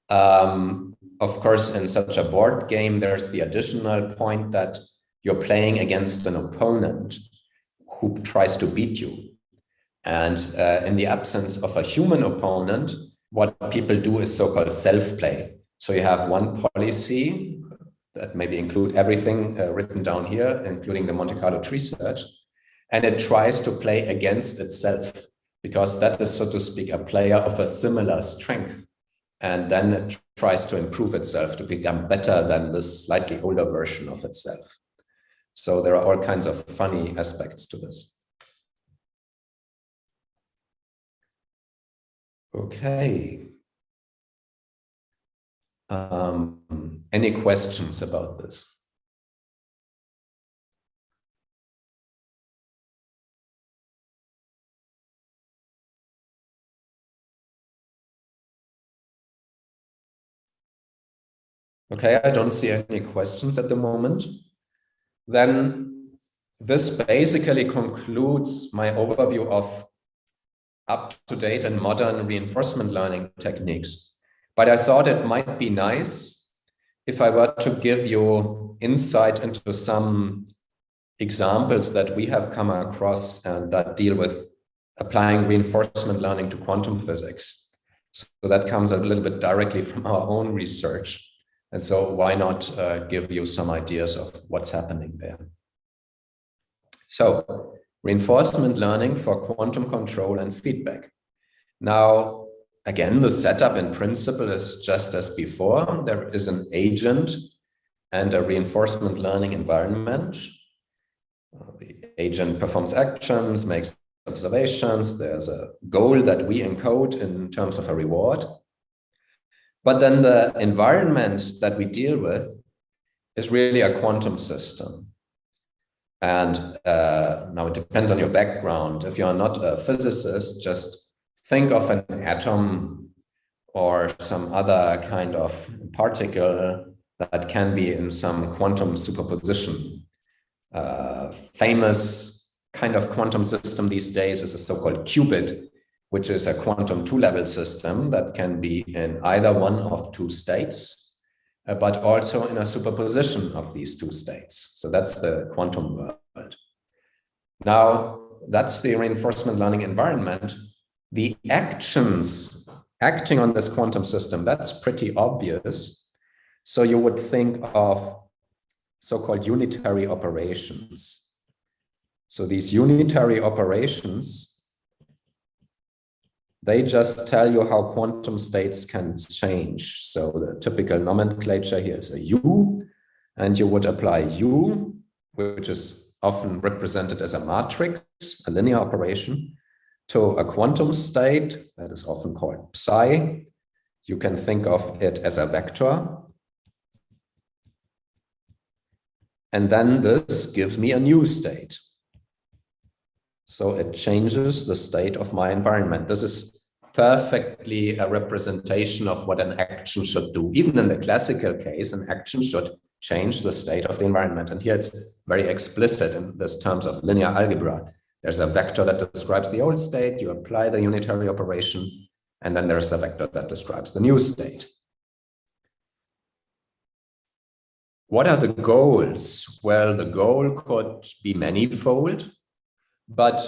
Of course, in such a board game, there's the additional point that you're playing against an opponent who tries to beat you. And in the absence of a human opponent, what people do is so-called self-play. So you have one policy that maybe include everything written down here, including the Monte Carlo Tree Search, and it tries to play against itself, because that is, so to speak, a player of a similar strength. And then it tries to improve itself to become better than this slightly older version of itself. So there are all kinds of funny aspects to this. Okay. Any questions about this? Okay, I don't see any questions at the moment. Then this basically concludes my overview of up-to-date and modern reinforcement learning techniques. But I thought it might be nice if I were to give you insight into some examples that we have come across and that deal with applying reinforcement learning to quantum physics. So that comes a little bit directly from our own research. And so why not give you some ideas of what's happening there? So reinforcement learning for quantum control and feedback. Now, again, the setup in principle is just as before. There is an agent and a reinforcement learning environment. The agent performs actions, makes observations. There's a goal that we encode in terms of a reward. But then the environment that we deal with is really a quantum system. And now it depends on your background. If you're not a physicist, just think of an atom or some other kind of particle that can be in some quantum superposition. Famous kind of quantum system these days is a so-called qubit, which is a quantum two-level system that can be in either one of two states, but also in a superposition of these two states. So that's the quantum world. Now, that's the reinforcement learning environment. The actions acting on this quantum system, that's pretty obvious. So you would think of so-called unitary operations. So these unitary operations, they just tell you how quantum states can change. So the typical nomenclature here is a U, and you would apply U, which is often represented as a matrix, a linear operation, to a quantum state that is often called psi. You can think of it as a vector. And then this gives me a new state. So it changes the state of my environment. This is perfectly a representation of what an action should do. Even in the classical case, an action should change the state of the environment. And here it's very explicit in this terms of linear algebra. There's a vector that describes the old state, you apply the unitary operation, and then there's a vector that describes the new state. What are the goals? Well, the goal could be manifold, but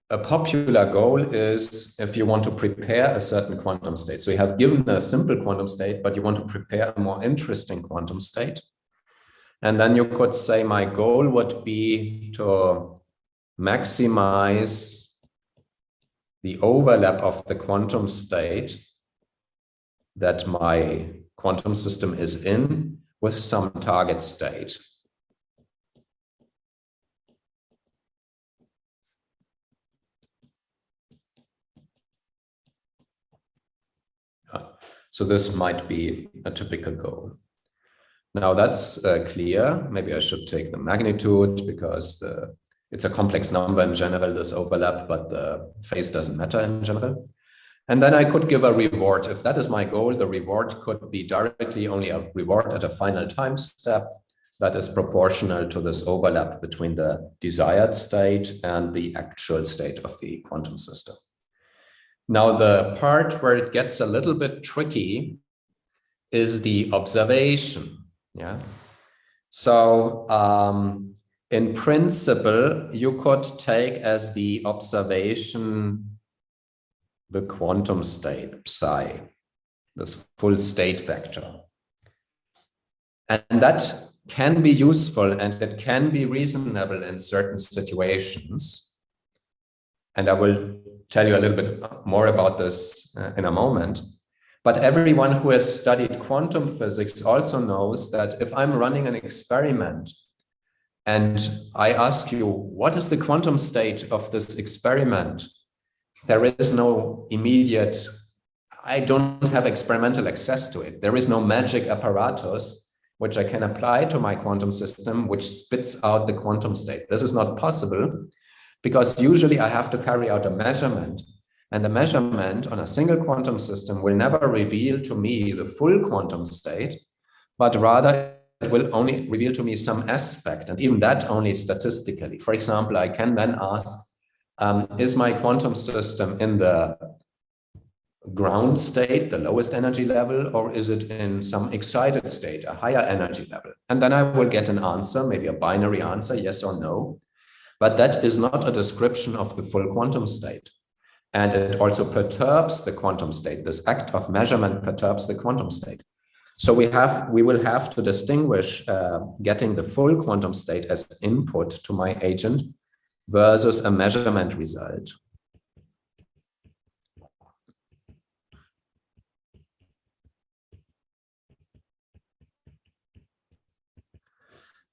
a popular goal is if you want to prepare a certain quantum state. So you have given a simple quantum state, but you want to prepare a more interesting quantum state. And then you could say my goal would be to maximize the overlap of the quantum state that my quantum system is in with some target state. So this might be a typical goal. Now that's clear. Maybe I should take the magnitude because it's a complex number in general, this overlap, but the phase doesn't matter in general. And then I could give a reward. If that is my goal, the reward could be directly only a reward at a final time step that is proportional to this overlap between the desired state and the actual state of the quantum system. Now, the part where it gets a little bit tricky is the observation. Yeah. So in principle, you could take as the observation the quantum state, psi, this full state vector. And that can be useful and it can be reasonable in certain situations. And I will tell you a little bit more about this in a moment. But everyone who has studied quantum physics also knows that if I'm running an experiment and I ask you, what is the quantum state of this experiment? There is no immediate, I don't have experimental access to it. There is no magic apparatus which I can apply to my quantum system, which spits out the quantum state. This is not possible because usually I have to carry out a measurement. And the measurement on a single quantum system will never reveal to me the full quantum state, but rather it will only reveal to me some aspect, and even that only statistically. For example, I can then ask, is my quantum system in the ground state, the lowest energy level, or is it in some excited state, a higher energy level? And then I will get an answer, maybe a binary answer, yes or no. But that is not a description of the full quantum state. And it also perturbs the quantum state. This act of measurement perturbs the quantum state. So we will have to distinguish getting the full quantum state as input to my agent versus a measurement result.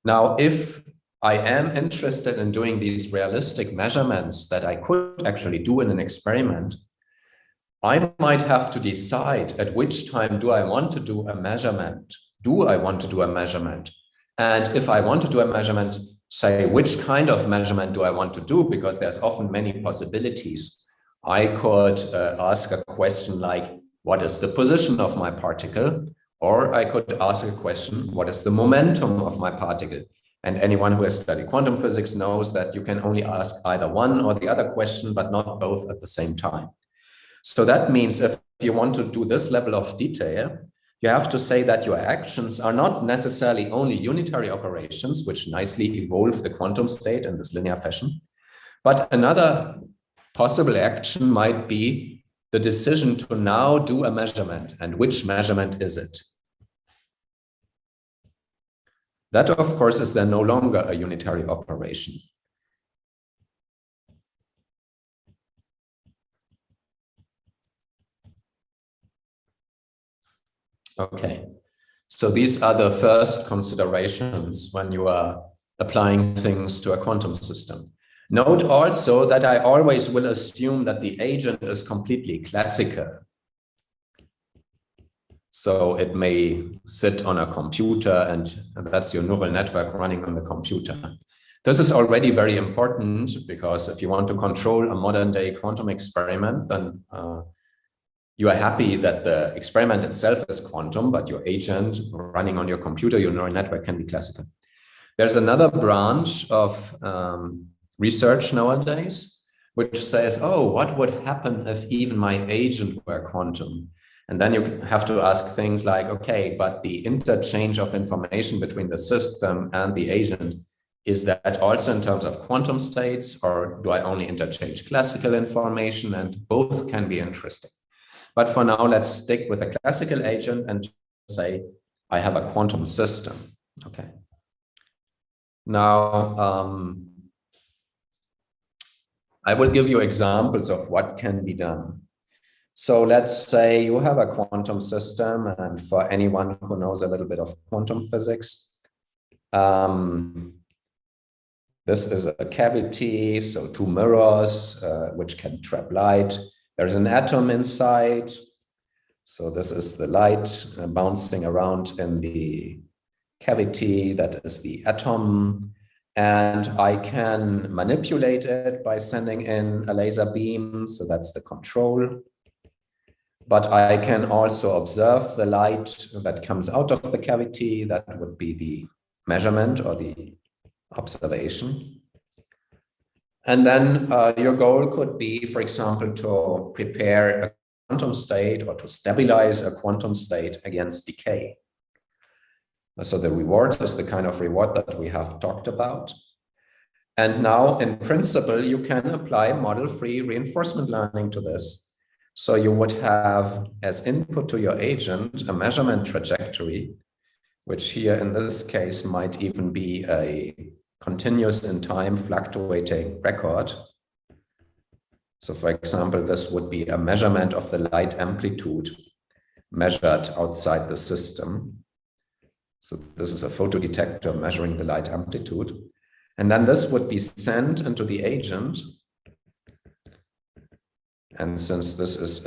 Now, if I am interested in doing these realistic measurements that I could actually do in an experiment, I might have to decide at which time do I want to do a measurement? Do I want to do a measurement? And if I want to do a measurement, say, which kind of measurement do I want to do? Because there's often many possibilities. I could ask a question like, what is the position of my particle? Or I could ask a question, what is the momentum of my particle? And anyone who has studied quantum physics knows that you can only ask either one or the other question, but not both at the same time. So that means if you want to do this level of detail, you have to say that your actions are not necessarily only unitary operations, which nicely evolve the quantum state in this linear fashion, but another possible action might be the decision to now do a measurement. And which measurement is it? That, of course, is then no longer a unitary operation. Okay, so these are the first considerations when you are applying things to a quantum system. Note also that I always will assume that the agent is completely classical. So it may sit on a computer, and that's your neural network running on the computer. This is already very important because if you want to control a modern day quantum experiment, then you are happy that the experiment itself is quantum, but your agent running on your computer, your neural network, can be classical. There's another branch of research nowadays, which says, oh, what would happen if even my agent were quantum? And then you have to ask things like, okay, but the interchange of information between the system and the agent, is that also in terms of quantum states, or do I only interchange classical information? And both can be interesting. But for now, let's stick with a classical agent and say, I have a quantum system. Okay. Now, I will give you examples of what can be done. So let's say you have a quantum system, and for anyone who knows a little bit of quantum physics, this is a cavity, so two mirrors, which can trap light. There's an atom inside. So this is the light bouncing around in the cavity. That is the atom. And I can manipulate it by sending in a laser beam. So that's the control. But I can also observe the light that comes out of the cavity. That would be the measurement or the observation. And then your goal could be, for example, to prepare a quantum state or to stabilize a quantum state against decay. So the reward is the kind of reward that we have talked about. And now, in principle, you can apply model-free reinforcement learning to this. So you would have as input to your agent a measurement trajectory, which here in this case might even be a continuous in time fluctuating record. So for example, this would be a measurement of the light amplitude measured outside the system. So this is a photodetector measuring the light amplitude. And then this would be sent into the agent. And since this is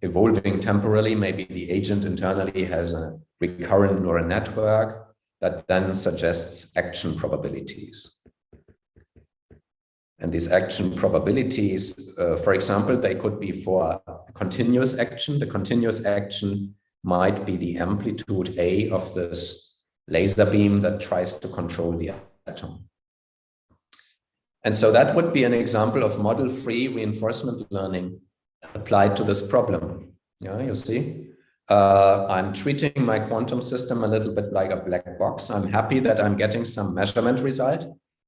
evolving temporally, maybe the agent internally has a recurrent neural network that then suggests action probabilities. And these action probabilities, for example, they could be for a continuous action. The continuous action might be the amplitude A of this laser beam that tries to control the atom. And so that would be an example of model-free reinforcement learning applied to this problem. Yeah, you see? I'm treating my quantum system a little bit like a black box. I'm happy that I'm getting some measurement result.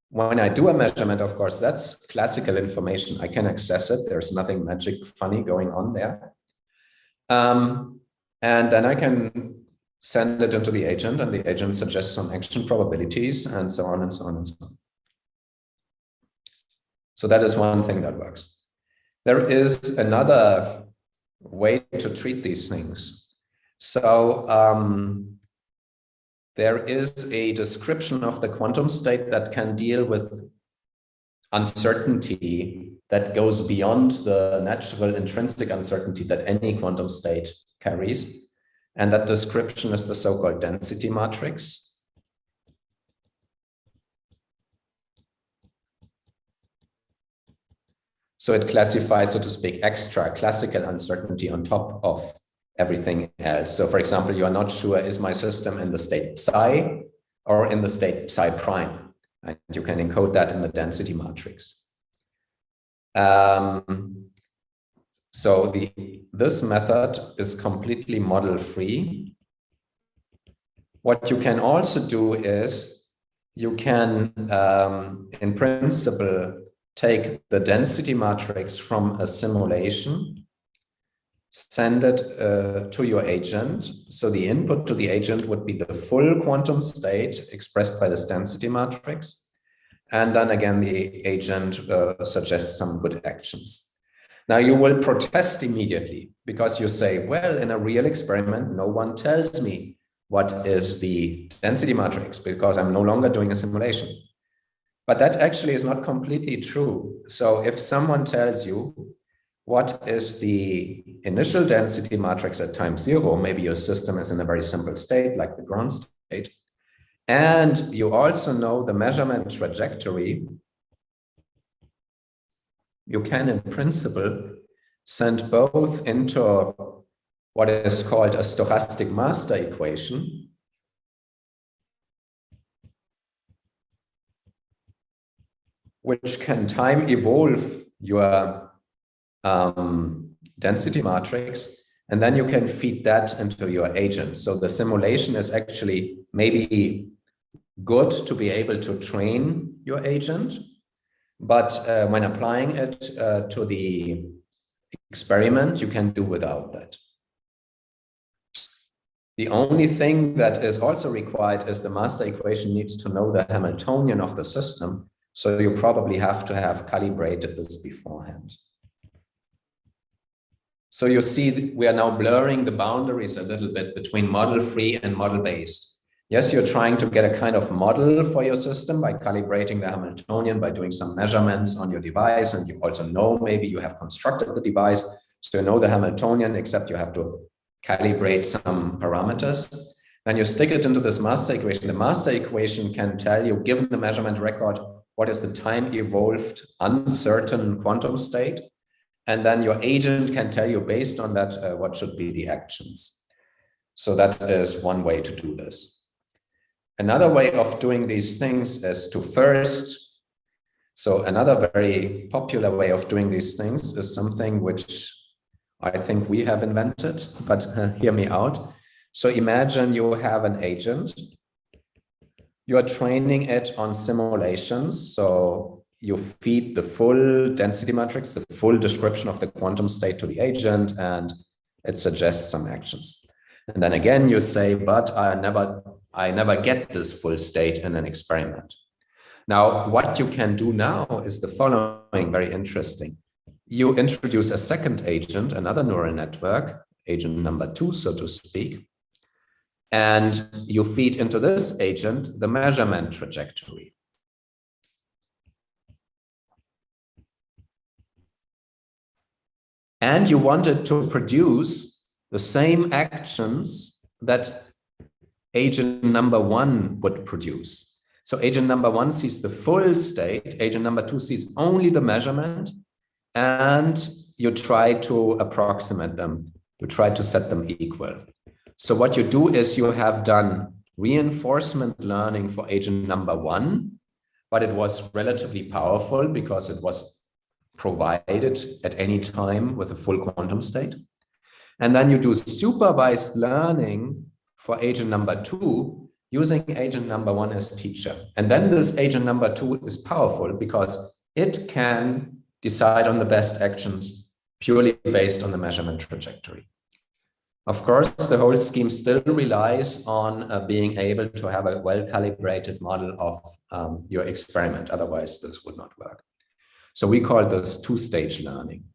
When I do a measurement, of course, that's classical information. I can access it. There's nothing magic funny going on there. And then I can send it into the agent, and the agent suggests some action probabilities, and so on and so on and so on. So that is one thing that works. There is another way to treat these things. So there is a description of the quantum state that can deal with uncertainty that goes beyond the natural intrinsic uncertainty that any quantum state carries. And that description is the so-called density matrix. So it classifies, so to speak, extra classical uncertainty on top of everything else. So for example, you are not sure, is my system in the state psi or in the state psi prime? And you can encode that in the density matrix. So this method is completely model-free. What you can also do is you can, in principle, take the density matrix from a simulation, send it to your agent. So the input to the agent would be the full quantum state expressed by this density matrix. And then again, the agent suggests some good actions. Now you will protest immediately because you say, well, in a real experiment, no one tells me what is the density matrix because I'm no longer doing a simulation. But that actually is not completely true. So if someone tells you what is the initial density matrix at time 0, maybe your system is in a very simple state like the ground state, and you also know the measurement trajectory, you can in principle send both into what is called a stochastic master equation, which can time evolve your density matrix, and then you can feed that into your agent. So the simulation is actually maybe good to be able to train your agent, but when applying it to the experiment, you can do without that. The only thing that is also required is the master equation needs to know the Hamiltonian of the system. So you probably have to have calibrated this beforehand. So you see, we are now blurring the boundaries a little bit between model-free and model-based. Yes, you're trying to get a kind of model for your system by calibrating the Hamiltonian, by doing some measurements on your device. And you also know, maybe you have constructed the device, so you know the Hamiltonian, except you have to calibrate some parameters. Then you stick it into this master equation. The master equation can tell you, given the measurement record, what is the time evolved uncertain quantum state. And then your agent can tell you based on that, what should be the actions. So that is one way to do this. Another way of doing these things is to first, so another very popular way of doing these things is something which I think we have invented, but hear me out. So imagine you have an agent, you are training it on simulations. So you feed the full density matrix, the full description of the quantum state to the agent, and it suggests some actions. And then again, you say, but I never get this full state in an experiment. Now, what you can do now is the following, very interesting. You introduce a second agent, another neural network, agent number 2, so to speak, and you feed into this agent the measurement trajectory. And you want it to produce the same actions that agent number 1 would produce. So agent number 1 sees the full state, agent number 2 sees only the measurement, and you try to approximate them. You try to set them equal. So what you do is you have done reinforcement learning for agent number 1, but it was relatively powerful because it was provided at any time with a full quantum state. And then you do supervised learning for agent number 2 using agent number 1 as teacher. And then this agent number 2 is powerful because it can decide on the best actions purely based on the measurement trajectory. Of course, the whole scheme still relies on being able to have a well-calibrated model of your experiment. Otherwise, this would not work. So we call this two-stage learning.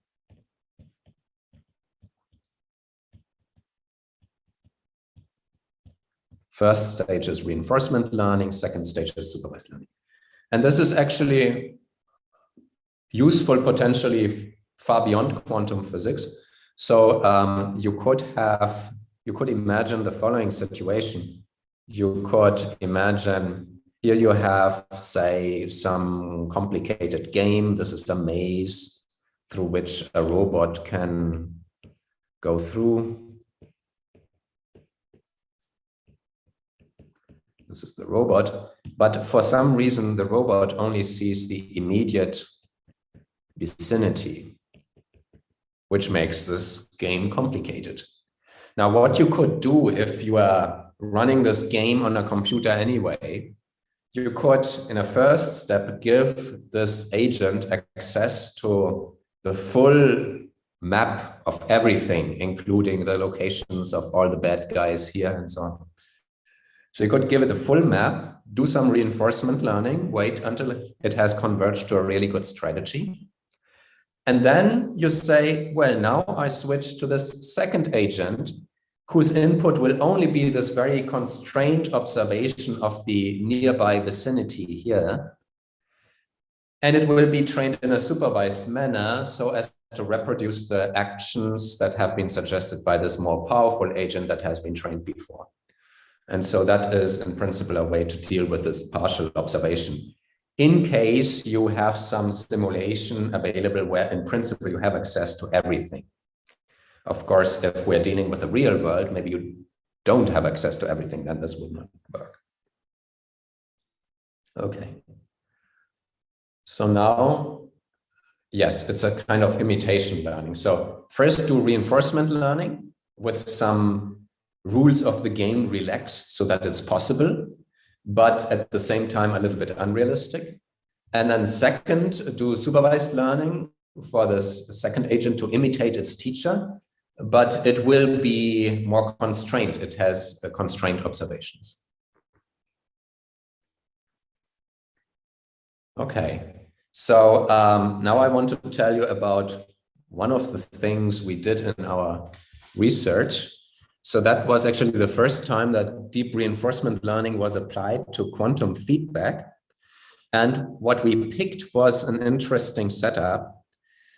First stage is reinforcement learning, second stage is supervised learning. And this is actually useful potentially far beyond quantum physics. So you could imagine the following situation. You could imagine here you have, say, some complicated game. This is a maze through which a robot can go through. This is the robot, but for some reason, the robot only sees the immediate vicinity, which makes this game complicated. Now, what you could do if you are running this game on a computer anyway, you could, in a first step, give this agent access to the full map of everything, including the locations of all the bad guys here and so on. So you could give it a full map, do some reinforcement learning, wait until it has converged to a really good strategy. And then you say, well, now I switch to this second agent whose input will only be this very constrained observation of the nearby vicinity here. And it will be trained in a supervised manner so as to reproduce the actions that have been suggested by this more powerful agent that has been trained before. And so that is, in principle, a way to deal with this partial observation. In case you have some simulation available where, in principle, you have access to everything. Of course, if we're dealing with the real world, maybe you don't have access to everything, then this would not work. Okay. So now, yes, it's a kind of imitation learning. So first do reinforcement learning with some rules of the game relaxed so that it's possible, but at the same time a little bit unrealistic. And then second, do supervised learning for this second agent to imitate its teacher, but it will be more constrained. It has constrained observations. Okay, so now I want to tell you about one of the things we did in our research. So that was actually the first time that deep reinforcement learning was applied to quantum feedback. And what we picked was an interesting setup.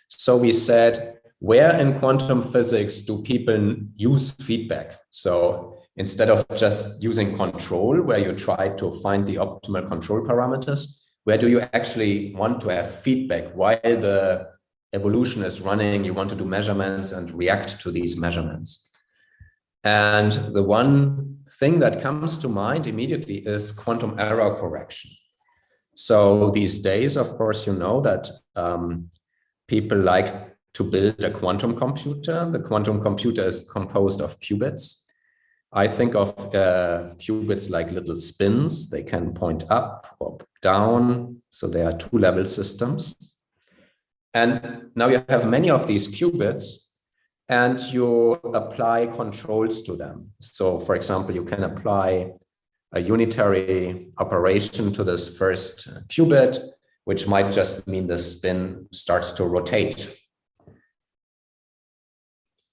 So we said, where in quantum physics do people use feedback? So instead of just using control, where you try to find the optimal control parameters, where do you actually want to have feedback while the evolution is running? You want to do measurements and react to these measurements. And the one thing that comes to mind immediately is quantum error correction. So these days, of course, you know that people like to build a quantum computer. The quantum computer is composed of qubits. I think of qubits like little spins. They can point up or down. So they are two-level systems. And now you have many of these qubits, and you apply controls to them. So, for example, you can apply a unitary operation to this first qubit, which might just mean the spin starts to rotate.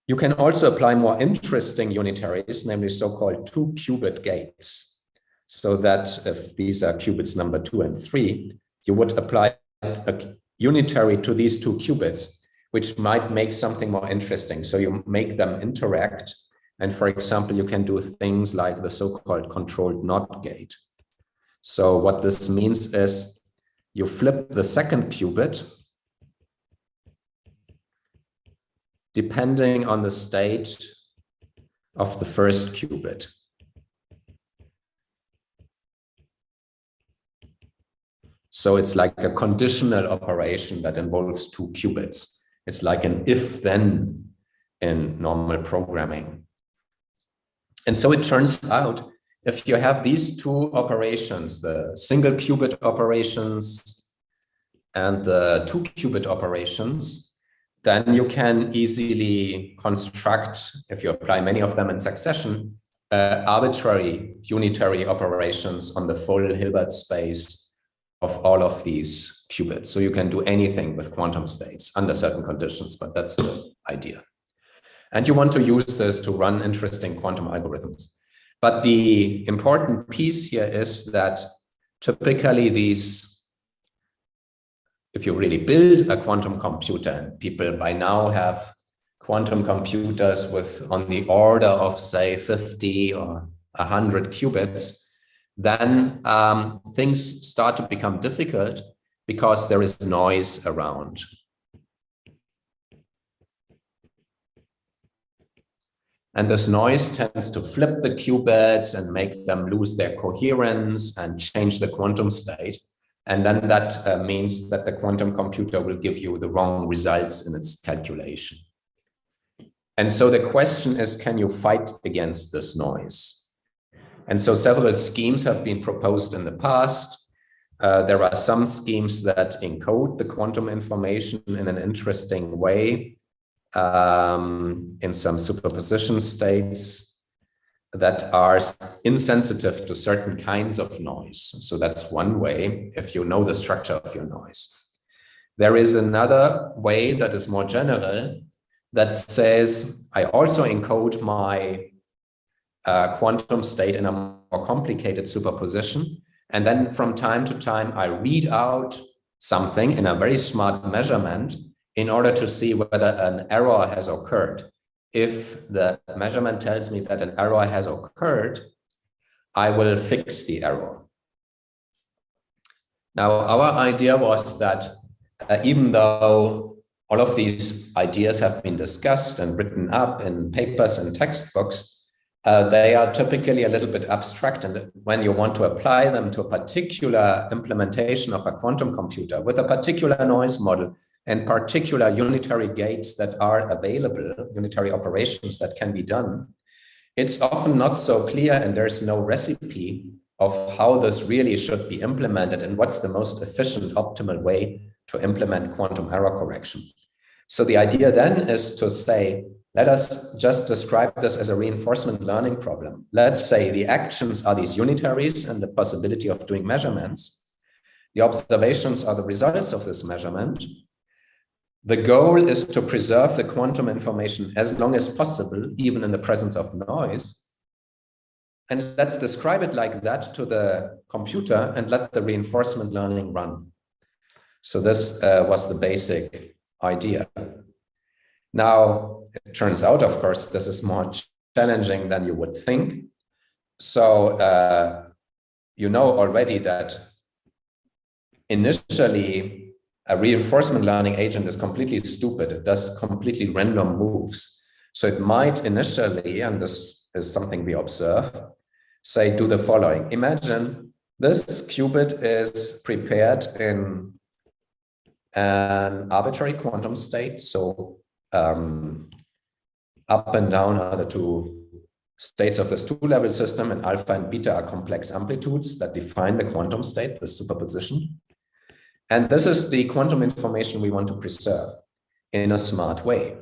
You can also apply more interesting unitaries, namely so-called two-qubit gates. So that if these are qubits number 2 and 3, you would apply a unitary to these two qubits, which might make something more interesting. So you make them interact. And for example, you can do things like the so-called controlled NOT gate. So what this means is you flip the second qubit depending on the state of the first qubit. So it's like a conditional operation that involves two qubits. It's like an if-then in normal programming. And so it turns out, if you have these two operations, the single qubit operations and the two qubit operations, then you can easily construct, if you apply many of them in succession, arbitrary unitary operations on the full Hilbert space of all of these qubits. So you can do anything with quantum states under certain conditions, but that's the idea. And you want to use this to run interesting quantum algorithms. But the important piece here is that typically these, if you really build a quantum computer, and people by now have quantum computers with on the order of, say, 50 or 100 qubits, then things start to become difficult because there is noise around. And this noise tends to flip the qubits and make them lose their coherence and change the quantum state. And then that means that the quantum computer will give you the wrong results in its calculation. And so the question is, can you fight against this noise? And so several schemes have been proposed in the past. There are some schemes that encode the quantum information in an interesting way, in some superposition states that are insensitive to certain kinds of noise. So that's one way, if you know the structure of your noise. There is another way that is more general that says, I also encode my quantum state in a more complicated superposition. And then from time to time, I read out something in a very smart measurement in order to see whether an error has occurred. If the measurement tells me that an error has occurred, I will fix the error. Now, our idea was that even though all of these ideas have been discussed and written up in papers and textbooks, they are typically a little bit abstract. And when you want to apply them to a particular implementation of a quantum computer with a particular noise model and particular unitary gates that are available, unitary operations that can be done, it's often not so clear, and there's no recipe of how this really should be implemented and what's the most efficient, optimal way to implement quantum error correction. So the idea then is to say, let us just describe this as a reinforcement learning problem. Let's say the actions are these unitaries and the possibility of doing measurements. The observations are the results of this measurement. The goal is to preserve the quantum information as long as possible, even in the presence of noise. And let's describe it like that to the computer and let the reinforcement learning run. So this was the basic idea. Now, it turns out, of course, this is more challenging than you would think. So you know already that initially, a reinforcement learning agent is completely stupid. It does completely random moves. So it might initially, and this is something we observe, say, do the following. Imagine this qubit is prepared in an arbitrary quantum state. So up and down are the two states of this two-level system, and alpha and beta are complex amplitudes that define the quantum state, the superposition. And this is the quantum information we want to preserve in a smart way.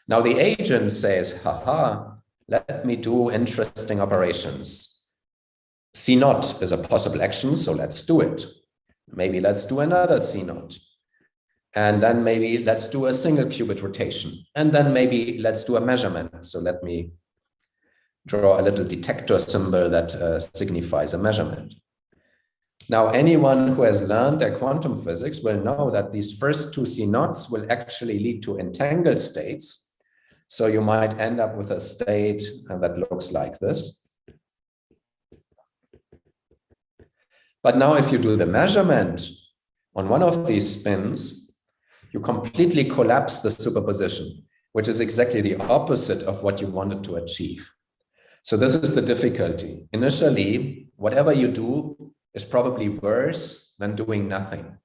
Now the agent says, haha, let me do interesting operations. C0 is a possible action, so let's do it. Maybe let's do another C0. And then maybe let's do a single qubit rotation. And then maybe let's do a measurement. So let me draw a little detector symbol that signifies a measurement. Now, anyone who has learned their quantum physics will know that these first two C0s will actually lead to entangled states. So you might end up with a state that looks like this. But now if you do the measurement on one of these spins, you completely collapse the superposition, which is exactly the opposite of what you wanted to achieve. So this is the difficulty. Initially, whatever you do is probably worse than doing nothing.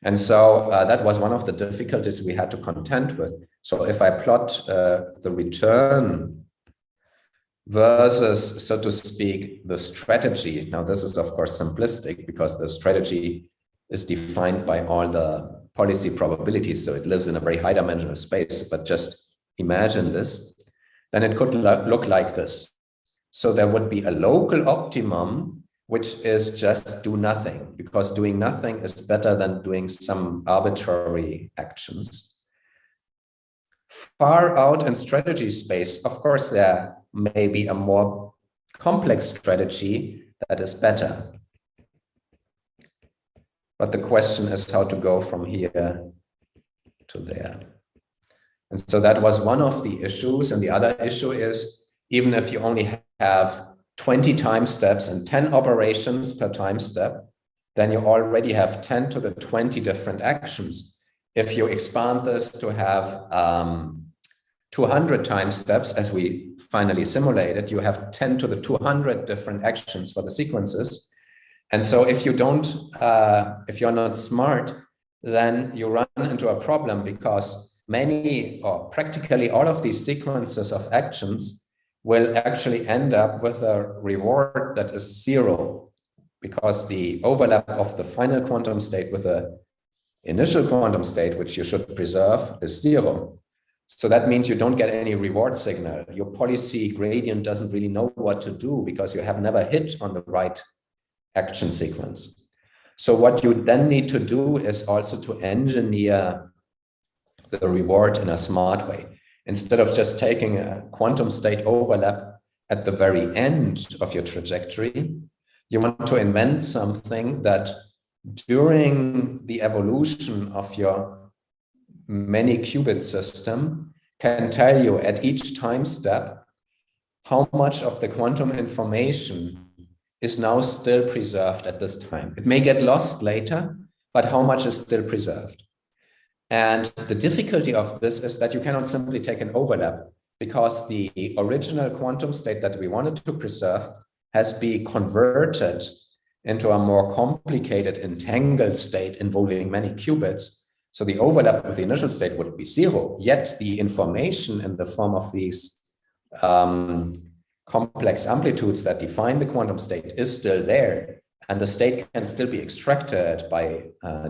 And so that was one of the difficulties we had to contend with. So if I plot the return versus, so to speak, the strategy. Now, this is, of course, simplistic because the strategy is defined by all the policy probabilities, so it lives in a very high dimensional space, but just imagine this, then it could look like this. So there would be a local optimum, which is just do nothing, because doing nothing is better than doing some arbitrary actions. Far out in strategy space, of course, there may be a more complex strategy that is better. But the question is how to go from here to there. And so that was one of the issues. And the other issue is, even if you only have 20 time steps and 10 operations per time step, then you already have 10 to the 20 different actions. If you expand this to have 200 time steps, as we finally simulated, you have 10 to the 200 different actions for the sequences. And so if you're not smart, then you run into a problem, because many or practically all of these sequences of actions will actually end up with a reward that is 0, because the overlap of the final quantum state with the initial quantum state, which you should preserve, is 0. So that means you don't get any reward signal. Your policy gradient doesn't really know what to do, because you have never hit on the right action sequence. So what you then need to do is also to engineer the reward in a smart way. Instead of just taking a quantum state overlap at the very end of your trajectory, you want to invent something that during the evolution of your many qubit system can tell you at each time step how much of the quantum information is now still preserved at this time. It may get lost later, but how much is still preserved? And the difficulty of this is that you cannot simply take an overlap, because the original quantum state that we wanted to preserve has been converted into a more complicated entangled state involving many qubits. So the overlap with the initial state would be 0, yet the information in the form of these complex amplitudes that define the quantum state is still there, and the state can still be extracted by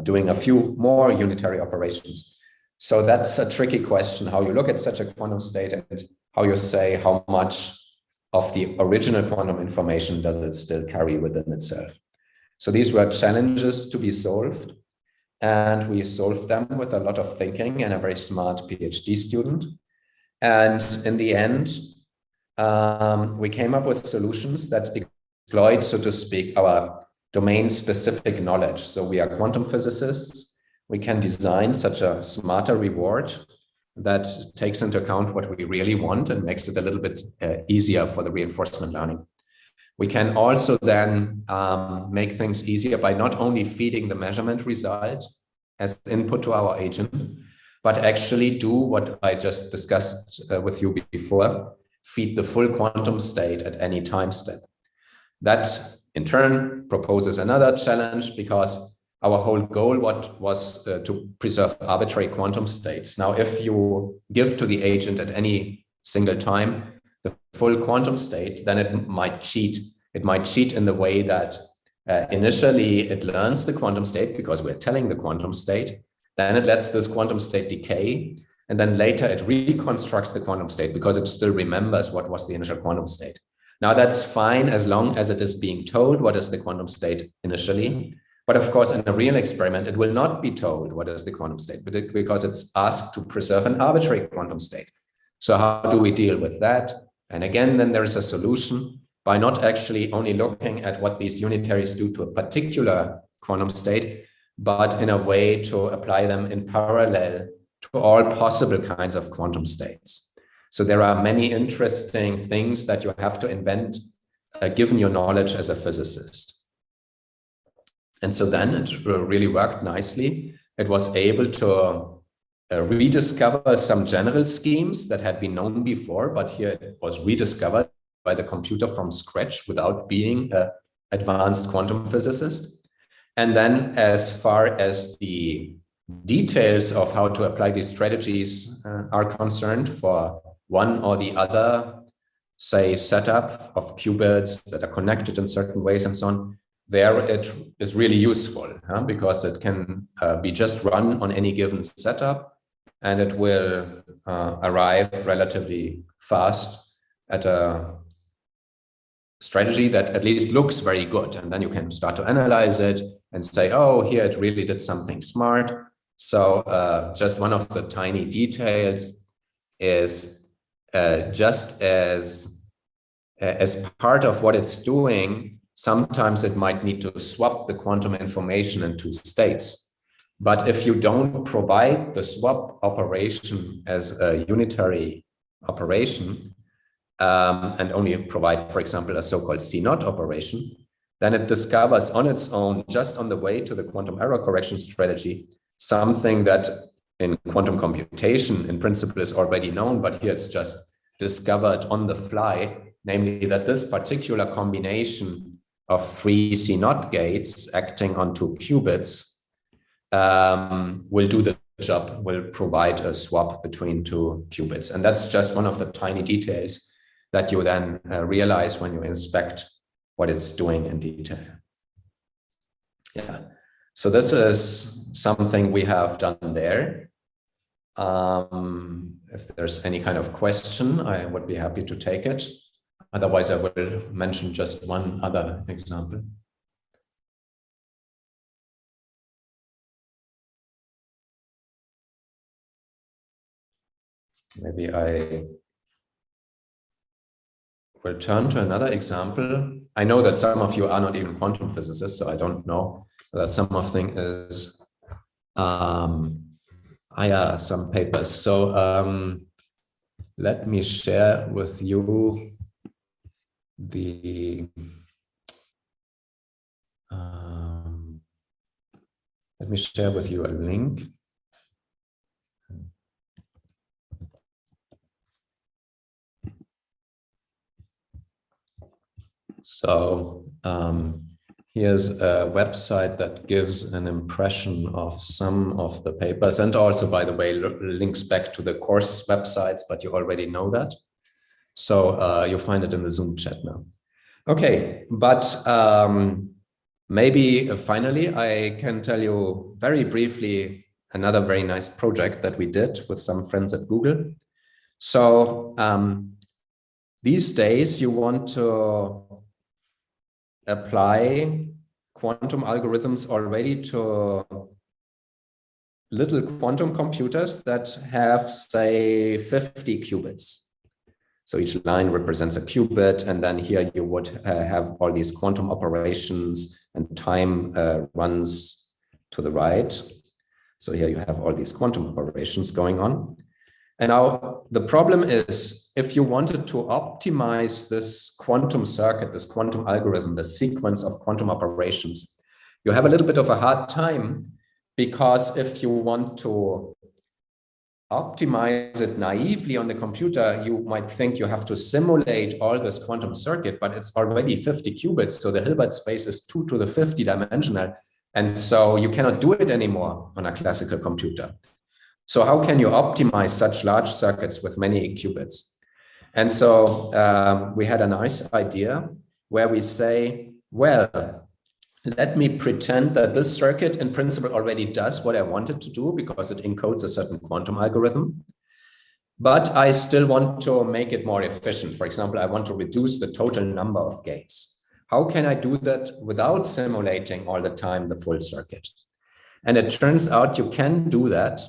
doing a few more unitary operations. So that's a tricky question, how you look at such a quantum state and how you say how much of the original quantum information does it still carry within itself. So these were challenges to be solved, and we solved them with a lot of thinking and a very smart PhD student. And in the end, we came up with solutions that exploit, so to speak, our domain-specific knowledge. So we are quantum physicists. We can design such a smarter reward that takes into account what we really want and makes it a little bit easier for the reinforcement learning. We can also then make things easier by not only feeding the measurement result as input to our agent, but actually do what I just discussed with you before, feed the full quantum state at any time step. That in turn proposes another challenge, because our whole goal was to preserve arbitrary quantum states. Now, if you give to the agent at any single time the full quantum state, then it might cheat. It might cheat in the way that initially it learns the quantum state because we're telling the quantum state, then it lets this quantum state decay, and then later it reconstructs the quantum state because it still remembers what was the initial quantum state. Now that's fine as long as it is being told what is the quantum state initially. But of course, in a real experiment, it will not be told what is the quantum state, because it's asked to preserve an arbitrary quantum state. So how do we deal with that? And again, then there is a solution by not actually only looking at what these unitaries do to a particular quantum state, but in a way to apply them in parallel to all possible kinds of quantum states. So there are many interesting things that you have to invent, given your knowledge as a physicist. And so then it really worked nicely. It was able to rediscover some general schemes that had been known before, but here it was rediscovered by the computer from scratch without being an advanced quantum physicist. And then as far as the details of how to apply these strategies are concerned for one or the other, say, setup of qubits that are connected in certain ways and so on, there it is really useful, because it can be just run on any given setup, and it will arrive relatively fast at a strategy that at least looks very good. And then you can start to analyze it and say, oh, here it really did something smart. So just one of the tiny details is just as part of what it's doing, sometimes it might need to swap the quantum information into states. But if you don't provide the swap operation as a unitary operation, and only provide, for example, a so-called C0 operation, then it discovers on its own, just on the way to the quantum error correction strategy, something that in quantum computation in principle is already known, but here it's just discovered on the fly, namely that this particular combination of 3 C0 gates acting on 2 qubits will do the job, will provide a swap between 2 qubits. And that's just one of the tiny details that you then realize when you inspect what it's doing in detail. Yeah, so this is something we have done there. If there's any kind of question, I would be happy to take it. Otherwise, I will mention just one other example. Maybe I will turn to another example. I know that some of you are not even quantum physicists, so I don't know that some of them is some papers. So let me share with you the let me share with you a link. So here's a website that gives an impression of some of the papers, and also, by the way, links back to the course websites, but you already know that. So you'll find it in the Zoom chat now. Okay, but maybe finally I can tell you very briefly another very nice project that we did with some friends at Google. So these days you want to apply quantum algorithms already to little quantum computers that have, say, 50 qubits. So each line represents a qubit, and then here you would have all these quantum operations, and time runs to the right. So here you have all these quantum operations going on. And now the problem is, if you wanted to optimize this quantum circuit, this quantum algorithm, the sequence of quantum operations, you have a little bit of a hard time, because if you want to optimize it naively on the computer, you might think you have to simulate all this quantum circuit, but it's already 50 qubits. So the Hilbert space is 2 to the 50 dimensional. And so you cannot do it anymore on a classical computer. So how can you optimize such large circuits with many qubits? And so we had a nice idea where we say, well, let me pretend that this circuit in principle already does what I want it to do, because it encodes a certain quantum algorithm. But I still want to make it more efficient. For example, I want to reduce the total number of gates. How can I do that without simulating all the time the full circuit? And it turns out you can do that,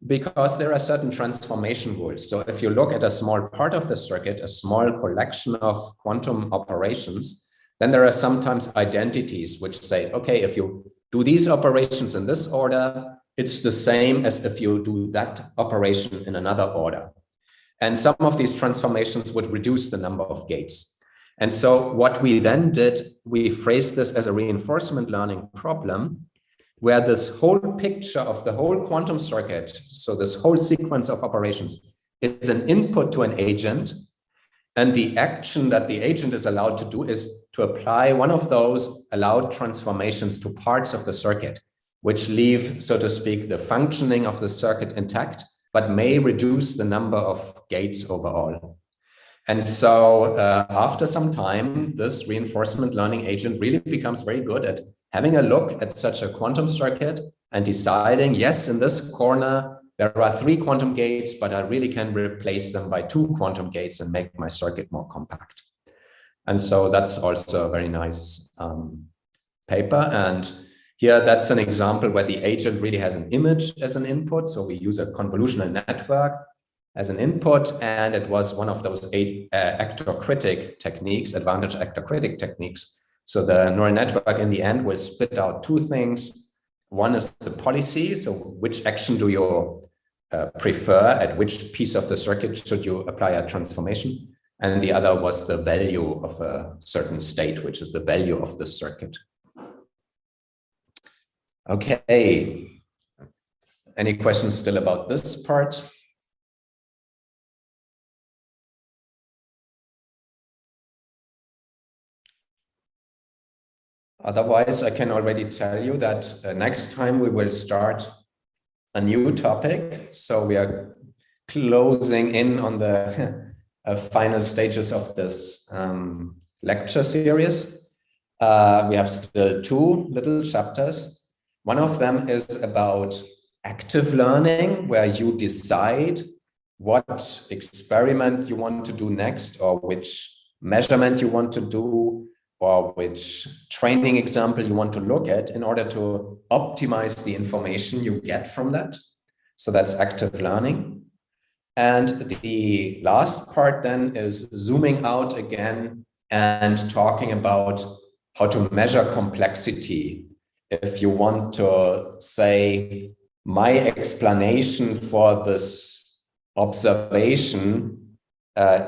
because there are certain transformation rules. So if you look at a small part of the circuit, a small collection of quantum operations, then there are sometimes identities which say, okay, if you do these operations in this order, it's the same as if you do that operation in another order. And some of these transformations would reduce the number of gates. And so what we then did, we phrased this as a reinforcement learning problem, where this whole picture of the whole quantum circuit, so this whole sequence of operations, is an input to an agent. And the action that the agent is allowed to do is to apply one of those allowed transformations to parts of the circuit, which leave, so to speak, the functioning of the circuit intact, but may reduce the number of gates overall. And so after some time, this reinforcement learning agent really becomes very good at having a look at such a quantum circuit and deciding, yes, in this corner, there are 3 quantum gates, but I really can replace them by 2 quantum gates and make my circuit more compact. And so that's also a very nice paper. And here, that's an example where the agent really has an image as an input. So we use a convolutional network as an input, and it was one of those 8 actor-critic techniques, advantage actor-critic techniques. So the neural network in the end will spit out 2 things. One is the policy, so which action do you prefer, at which piece of the circuit should you apply a transformation? And the other was the value of a certain state, which is the value of the circuit. Okay, any questions still about this part? Otherwise, I can already tell you that next time we will start a new topic. So we are closing in on the final stages of this lecture series. We have still 2 little chapters. One of them is about active learning, where you decide what experiment you want to do next, or which measurement you want to do, or which training example you want to look at in order to optimize the information you get from that. So that's active learning. And the last part then is zooming out again and talking about how to measure complexity. If you want to say, my explanation for this observation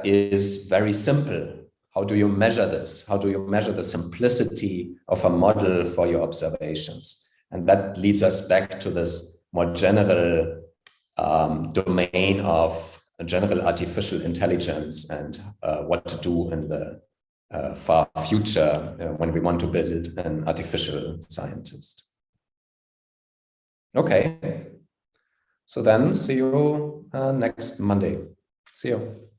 is very simple. How do you measure this? How do you measure the simplicity of a model for your observations? And that leads us back to this more general domain of general artificial intelligence and what to do in the far future when we want to build an artificial scientist. Okay, so then see you next Monday. See you.